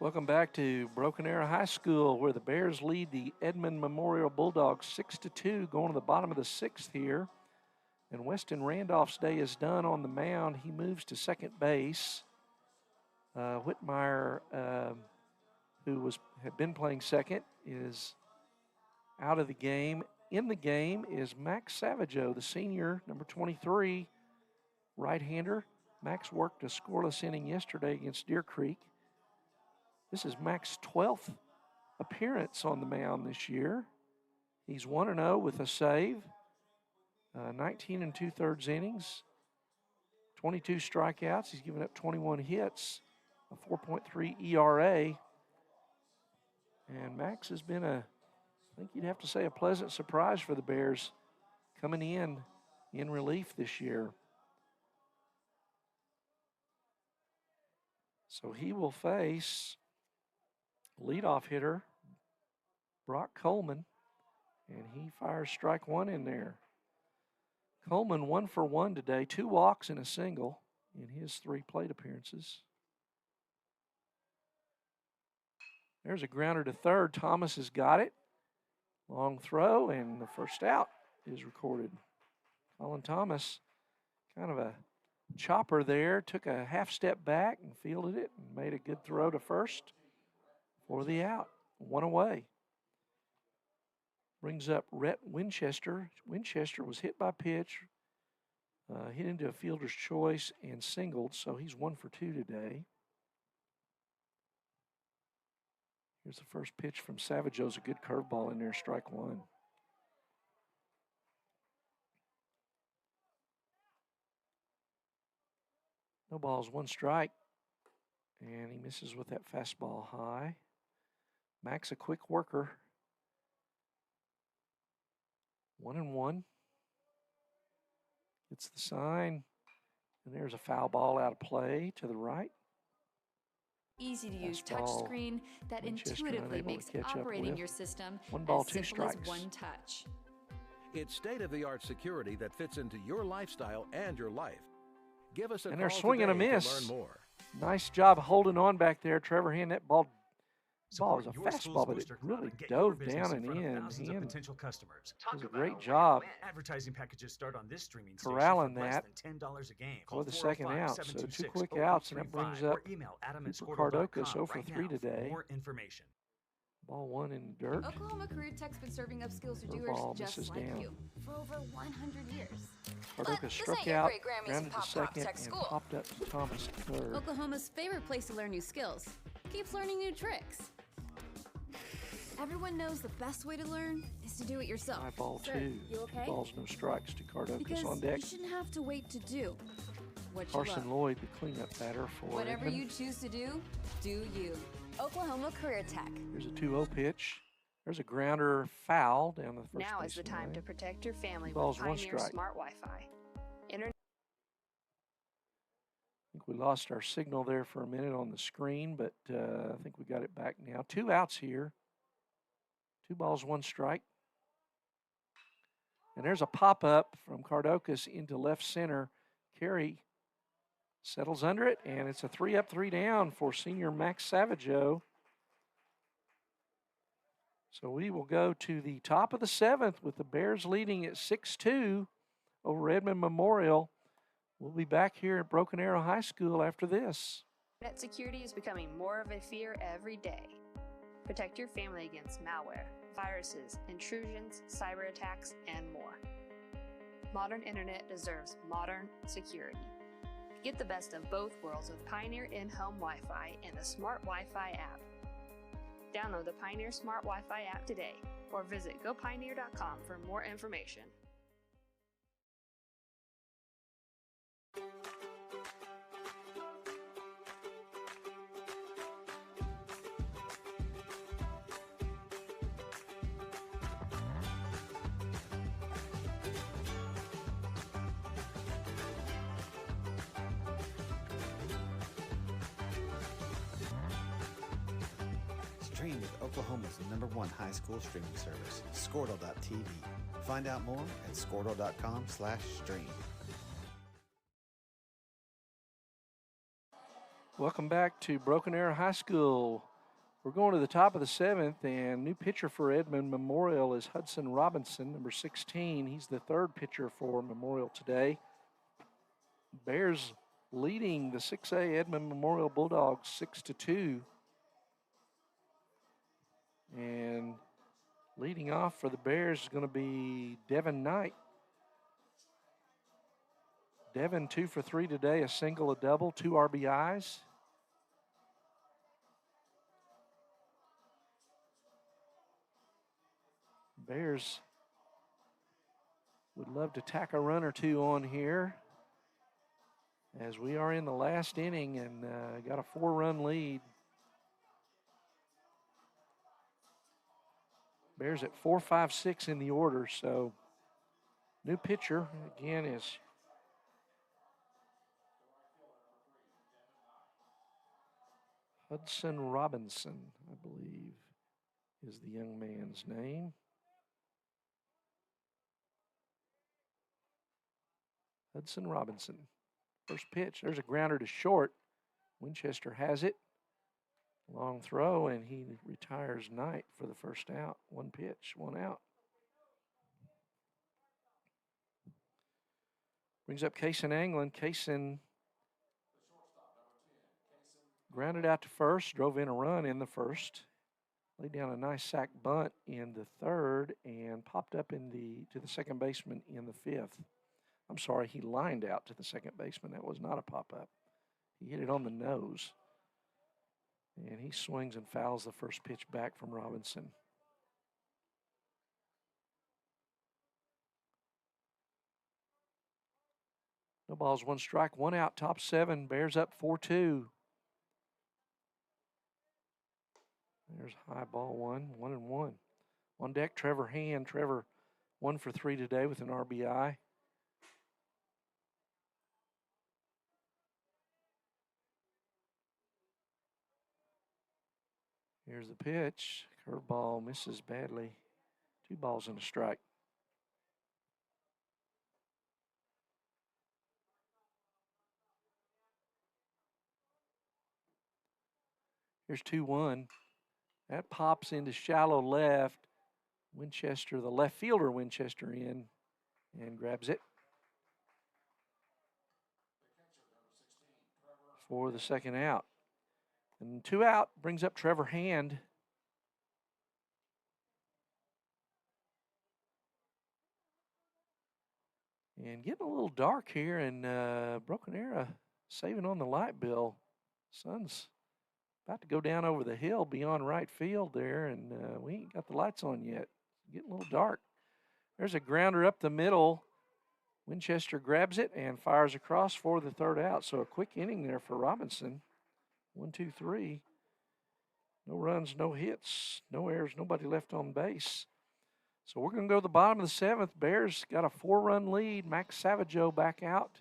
Speaker 1: Welcome back to Broken Arrow High School, where the Bears lead the Edmond Memorial Bulldogs 6-2, going to the bottom of the sixth here. And Weston Randolph's day is done on the mound. He moves to second base. Whitmire, who had been playing second, is out of the game. In the game is Max Savageau, the senior, number 23, right-hander. Max worked a scoreless inning yesterday against Deer Creek. This is Max's 12th appearance on the mound this year. He's 1-0 with a save, 19 2/3 innings, 22 strikeouts. He's given up 21 hits, a 4.3 ERA. And Max has been I think you'd have to say, a pleasant surprise for the Bears coming in relief this year. So he will face leadoff hitter Brock Coleman, and he fires strike one in there. Coleman 1 for 1 today, 2 walks and a single in his 3 plate appearances. There's a grounder to third. Thomas has got it. Long throw, and the first out is recorded. Colin Thomas, kind of a chopper there, took a half step back and fielded it and made a good throw to first for the out. 1 away. Brings up Rhett Winchester. Winchester was hit by pitch, hit into a fielder's choice and singled, so he's 1 for 2 today. Here's the first pitch from Savageau's a good curveball in there, strike one. No balls, 1 strike. And he misses with that fastball high. Max, a quick worker. 1-1. Gets the sign. And there's a foul ball out of play to the right.
Speaker 2: Easy to use
Speaker 1: Fastball,
Speaker 2: touchscreen that
Speaker 1: Winchester
Speaker 2: intuitively
Speaker 1: unable to
Speaker 2: makes
Speaker 1: catch up
Speaker 2: operating
Speaker 1: with.
Speaker 2: your system
Speaker 1: 1 ball,
Speaker 2: as
Speaker 1: 2
Speaker 2: simple as
Speaker 1: strikes.
Speaker 2: 1 touch.
Speaker 3: It's state-of-the-art security that fits into your lifestyle and your life. Give us a
Speaker 1: And
Speaker 3: call
Speaker 1: they're swinging a
Speaker 3: today to
Speaker 1: miss.
Speaker 3: learn more.
Speaker 1: Nice job holding on back there. Trevor Hand, that ball
Speaker 4: Support
Speaker 1: was a
Speaker 4: your school's
Speaker 1: fastball, but it
Speaker 4: booster club
Speaker 1: really
Speaker 4: and get your
Speaker 1: dove
Speaker 4: business
Speaker 1: down
Speaker 4: in
Speaker 1: and
Speaker 4: front of
Speaker 1: in.
Speaker 4: thousands of potential customers.
Speaker 1: It was a
Speaker 4: Talk
Speaker 1: great
Speaker 4: about
Speaker 1: job
Speaker 4: win-win. Advertising packages start on this streaming station
Speaker 1: corralling
Speaker 4: for less
Speaker 1: that
Speaker 4: than $10 a game.
Speaker 1: for
Speaker 4: Call
Speaker 1: the second out. So 2 quick outs, and that brings up
Speaker 4: or email
Speaker 1: Cooper Cardocas 0 for
Speaker 4: right
Speaker 1: 3
Speaker 4: now
Speaker 1: today.
Speaker 4: for more information.
Speaker 1: Ball 1 in the dirt.
Speaker 6: Oklahoma Career Tech's been serving up skills to
Speaker 1: Curveball
Speaker 6: doers just
Speaker 1: misses
Speaker 6: like
Speaker 1: down.
Speaker 6: you for over 100 years. But
Speaker 1: Cardocas
Speaker 6: this
Speaker 1: struck
Speaker 6: ain't your
Speaker 1: out,
Speaker 6: great Grammys
Speaker 1: grounded
Speaker 6: and
Speaker 1: to
Speaker 6: Pop
Speaker 1: second,
Speaker 6: Tech
Speaker 1: and
Speaker 6: school.
Speaker 1: popped up to Thomas at third.
Speaker 6: Oklahoma's favorite place to learn new skills keeps learning new tricks. Everyone knows the best way to learn is to do it yourself.
Speaker 1: High ball
Speaker 6: Sir,
Speaker 1: 2.
Speaker 6: you okay?
Speaker 1: 2 balls, no strikes to Cardocas
Speaker 6: Because
Speaker 1: on deck.
Speaker 6: you shouldn't have to wait to do what you
Speaker 1: Carson
Speaker 6: love.
Speaker 1: Lloyd, the cleanup batter for
Speaker 6: Whatever
Speaker 1: Edmond.
Speaker 6: you choose to do you. Oklahoma Career Tech.
Speaker 1: Here's a 2-0 pitch. There's a grounder foul down the first
Speaker 7: Now is the
Speaker 1: baseline
Speaker 7: time
Speaker 1: line.
Speaker 7: to protect your family
Speaker 1: 2 balls,
Speaker 7: with
Speaker 1: 1
Speaker 7: Pioneer
Speaker 1: strike.
Speaker 7: Smart Wi-Fi. Internet
Speaker 1: I think we lost our signal there for a minute on the screen, but I think we got it back now. 2 outs here. 2 balls, 1 strike. And there's a pop-up from Cardocas into left center. Carey settles under it, and it's a 3-up, 3 down for senior Max Savageau. So we will go to the top of the 7th with the Bears leading at 6-2 over Edmond Memorial. We'll be back here at Broken Arrow High School after this.
Speaker 7: security is becoming more of a fear every day. Protect your family against malware, viruses, intrusions, cyber attacks, and more. Modern internet deserves modern security. Get the best of both worlds with Pioneer in-home Wi-Fi and the Smart Wi-Fi app. Download the Pioneer Smart Wi-Fi app today or visit gopioneer.com for more information.
Speaker 5: Stream with Oklahoma's #1 high school streaming service, Squirtle.tv. Find out more at Squirtle.com/stream.
Speaker 1: Welcome back to Broken Arrow High School. We're going to the top of the 7th, and new pitcher for Edmond Memorial is Hudson Robinson, number 16. He's the third pitcher for Memorial today. Bears leading the 6A Edmond Memorial Bulldogs 6-2. And leading off for the Bears is going to be Devin Knight. Devin 2 for 3 today, a single, a double, 2 RBIs. Bears would love to tack a run or two on here as we are in the last inning and got a 4-run lead. Bears at 4, 5, 6 in the order, so new pitcher again is Hudson Robinson, I believe is the young man's name. Hudson Robinson. First pitch, there's a grounder to short. Winchester has it. Long throw, and he retires Knight for the first out. 1 pitch, 1 out. Brings up Kaysen Anglin. Kaysen grounded out to first, drove in a run in the first. Laid down a nice sac bunt in the third and popped up to the second baseman in the 5th. I'm sorry, he lined out to the second baseman. That was not a pop-up. He hit it on the nose. And he swings and fouls the first pitch back from Robinson. No balls, 1 strike, 1 out, top 7. Bears up 4-2. There's high ball 1, 1-1. On deck, Trevor Hand. Trevor 1 for 3 today with an RBI. Here's the pitch. Curveball misses badly. 2 balls and a strike. Here's 2-1. That pops into shallow left. Winchester, the left fielder Winchester in and grabs it for the second out. And 2 out brings up Trevor Hand. And getting a little dark here, and Broken Arrow saving on the light bill. Sun's about to go down over the hill beyond right field there, and we ain't got the lights on yet. Getting a little dark. There's a grounder up the middle. Winchester grabs it and fires across for the third out. So a quick inning there for Robinson. 1, 2, 3. No runs, no hits, no errors, nobody left on base. So we're going to go to the bottom of the 7th. Bears got a 4-run lead. Max Savageau back out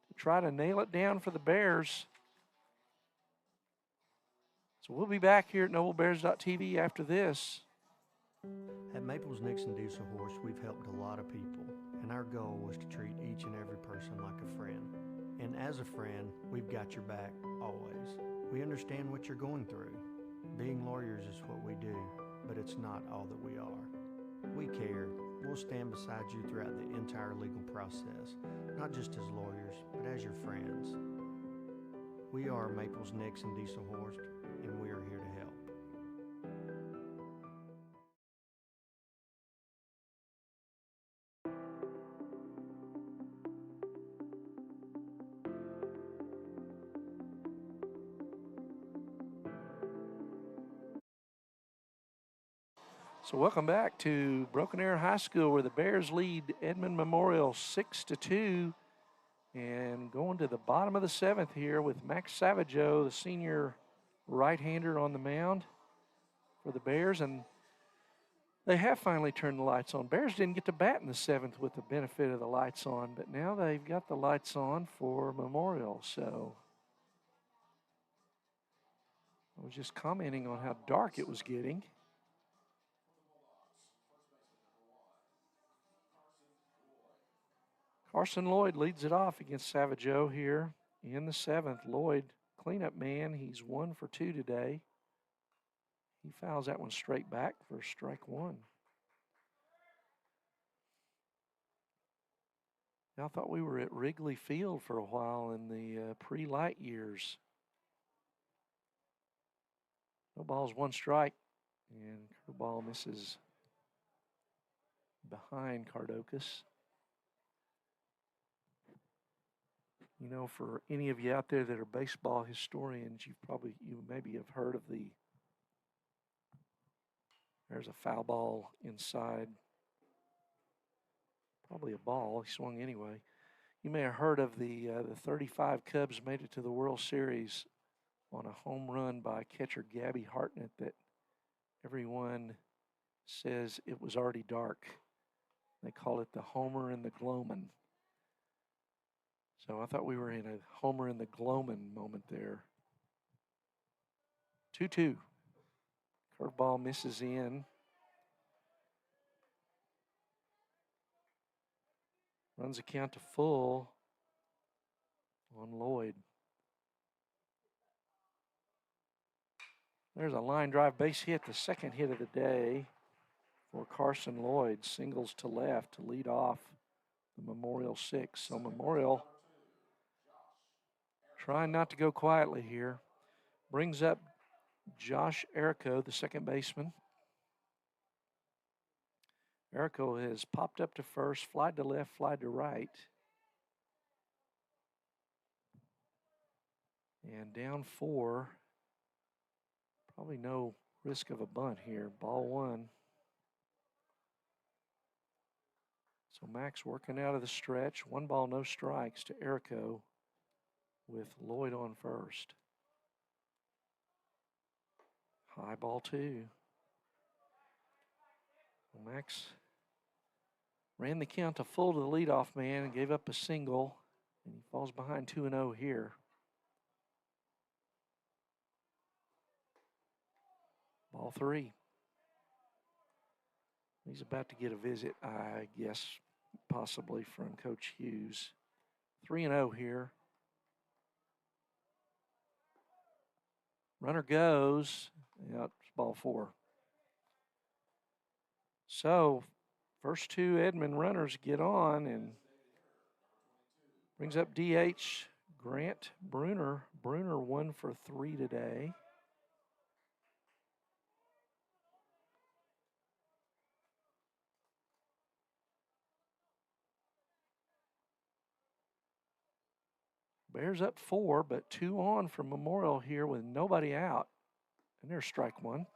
Speaker 1: to try to nail it down for the Bears. So we'll be back here at NobleBears.tv after this.
Speaker 8: At Maples Nixon Diesel Horse, we've helped a lot of people, and our goal was to treat each and every person like a friend. And as a friend, we've got your back always. We understand what you're going through. Being lawyers is what we do, but it's not all that we are. We care. We'll stand beside you throughout the entire legal process, not just as lawyers, but as your friends. We are Maples Nixon Diesel Horse, and we are here to help.
Speaker 1: So welcome back to Broken Arrow High School, where the Bears lead Edmond Memorial 6-2. And going to the bottom of the 7th here with Max Savageau, the senior right-hander on the mound for the Bears. And they have finally turned the lights on. Bears didn't get to bat in the 7th with the benefit of the lights on, but now they've got the lights on for Memorial. So I was just commenting on how dark it was getting. Carson Lloyd leads it off against Savageau here in the 7th. Lloyd, cleanup man, he's 1 for 2 today. He fouls that one straight back for strike 1. I thought we were at Wrigley Field for a while in the pre-light years. No balls, 1 strike, and curveball misses behind Cardocus. You know, for any of you out there that are baseball historians, you maybe have heard of there's a foul ball inside. Probably a ball. He swung anyway. You may have heard of the 35 Cubs made it to the World Series on a home run by catcher Gabby Hartnett that everyone says it was already dark. They call it the Homer and the Gloamin'. So I thought we were in a Homer and the Gloamin' moment there. 2-2. Curveball misses in. Runs the count to full on Lloyd. There's a line drive base hit, the second hit of the day for Carson Lloyd. Singles to left to lead off the Memorial 6. So Memorial trying not to go quietly here. Brings up Josh Errico, the second baseman. Errico has popped up to first, flied to left, flied to right. And down 4. Probably no risk of a bunt here. Ball 1. So Max working out of the stretch. 1 ball, no strikes to Errico with Lloyd on first. High ball 2. Max ran the count to full to the leadoff man and gave up a single. And he falls behind 2-0 here. Ball 3. He's about to get a visit, I guess, possibly from Coach Hughes. 3-0 here. Runner goes. Yeah, it's ball 4. So, first 2 Edmond runners get on and brings up DH Grant Bruner. Bruner 1 for 3 today. Bears up 4, but 2 on for Memorial here with nobody out. And there's strike 1.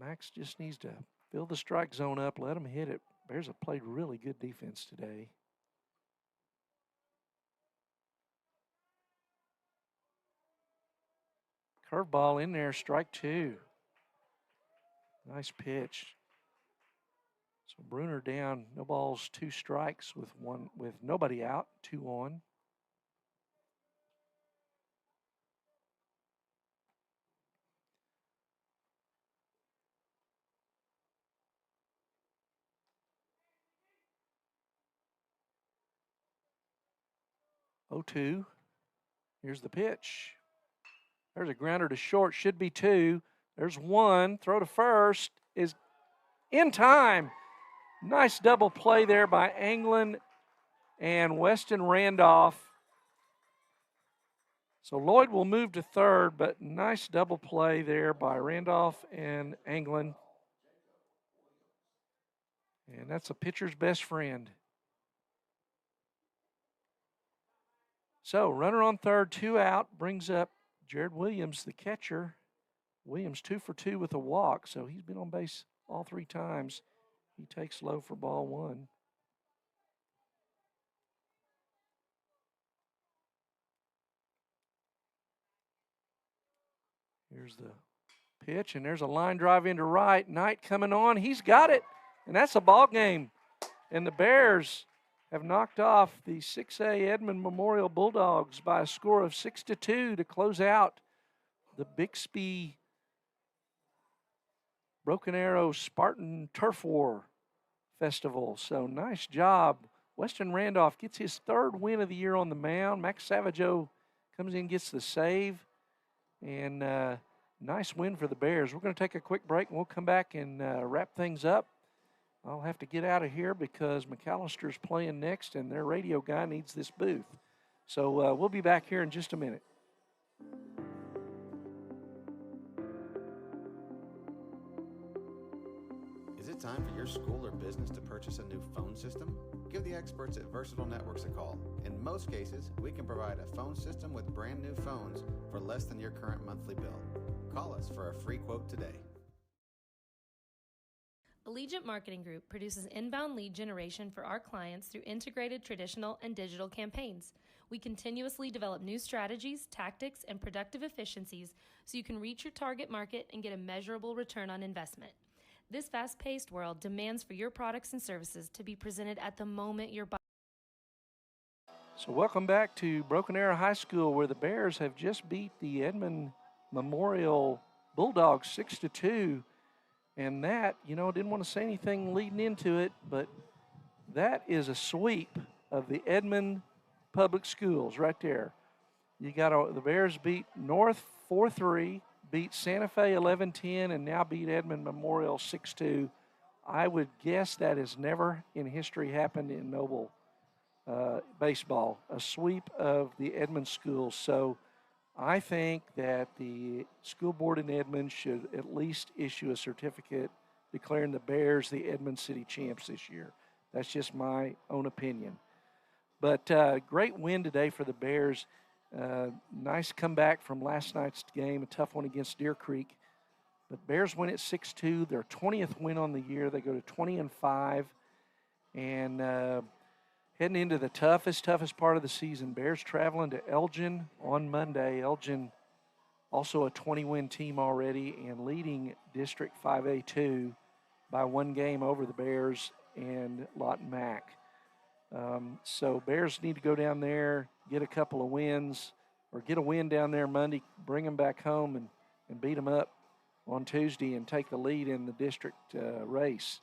Speaker 1: Max just needs to fill the strike zone up, let him hit it. Bears have played really good defense today. Curveball in there, strike 2. Nice pitch. So Bruner down, no balls, 2 strikes with nobody out, 2 on. Oh, 2. Here's the pitch. There's a grounder to short, should be 2. There's 1. Throw to first is in time. Nice double play there by Anglin and Weston Randolph. So Lloyd will move to third, but nice double play there by Randolph and Anglin. And that's a pitcher's best friend. So runner on third, 2 out, brings up Jared Williams, the catcher. Williams 2 for 2 with a walk, so he's been on base all 3 times. He takes low for ball 1. Here's the pitch, and there's a line drive into right. Knight coming on. He's got it, and that's a ball game. And the Bears have knocked off the 6A Edmond Memorial Bulldogs by a score of 6-2 to close out the Bixby Broken Arrow Spartan Turf War Festival. So nice job. Weston Randolph gets his third win of the year on the mound. Max Savageau comes in, gets the save. And nice win for the Bears. We're going to take a quick break, and we'll come back and wrap things up. I'll have to get out of here because McAllister's playing next, and their radio guy needs this booth. So we'll be back here in just a minute.
Speaker 5: Is it time for your school or business to purchase a new phone system? Give the experts at Versatile Networks a call. In most cases, we can provide a phone system with brand new phones for less than your current monthly bill. Call us for a free quote today.
Speaker 9: Allegiant Marketing Group produces inbound lead generation for our clients through integrated traditional and digital campaigns. We continuously develop new strategies, tactics, and productive efficiencies so you can reach your target market and get a measurable return on investment. This fast-paced world demands for your products and services to be presented at the moment you're buying.
Speaker 1: So welcome back to Broken Arrow High School, where the Bears have just beat the Edmond Memorial Bulldogs 6-2. And that, didn't want to say anything leading into it, but that is a sweep of the Edmond Public Schools right there. You got the Bears beat North 4-3, beat Santa Fe 11-10, and now beat Edmond Memorial 6-2. I would guess that has never in history happened in Noble baseball, a sweep of the Edmond schools. So I think that the school board in Edmond should at least issue a certificate declaring the Bears the Edmond City champs this year. That's just my own opinion. But great win today for the Bears. Nice comeback from last night's game, a tough one against Deer Creek. But Bears win at 6-2, their 20th win on the year. They go to 20-5. And heading into the toughest part of the season, Bears traveling to Elgin on Monday. Elgin also a 20-win team already and leading District 5A2 by one game over the Bears and Lawton Mac. So Bears need to go down there, get a couple of wins, or get a win down there Monday, bring them back home and beat them up on Tuesday and take the lead in the district race.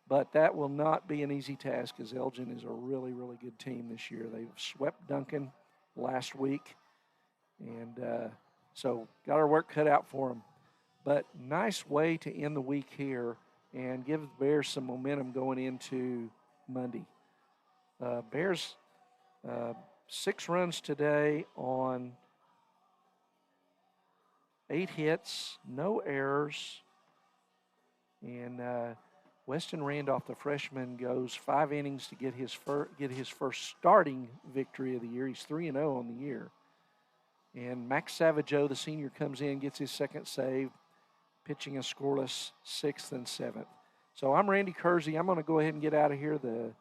Speaker 1: But that will not be an easy task, as Elgin is a really, really good team this year. They've swept Duncan last week, and so got our work cut out for them. But nice way to end the week here and give the Bears some momentum going into Monday. Bears 6 runs today on 8 hits, no errors, and Weston Randolph, the freshman, goes 5 innings to get his first starting victory of the year. He's 3-0 on the year. And Max Savageau, the senior, comes in, gets his second save, pitching a scoreless 6th and 7th. So I'm Randy Kersey. I'm going to go ahead and get out of here. The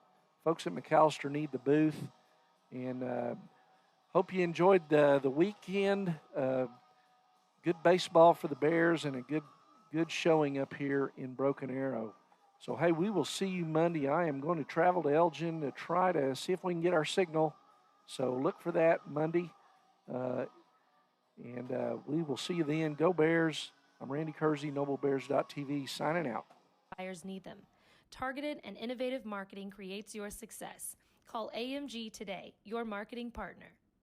Speaker 1: folks at McAllister need the booth. And hope you enjoyed the weekend. Good baseball for the Bears and a good showing up here in Broken Arrow. So, hey, we will see you Monday. I am going to travel to Elgin to try to see if we can get our signal. So look for that Monday. And we will see you then. Go Bears. I'm Randy Kersey, NobleBears.tv, signing out.
Speaker 9: Buyers need them. Targeted and innovative marketing creates your success. Call AMG today, your marketing partner.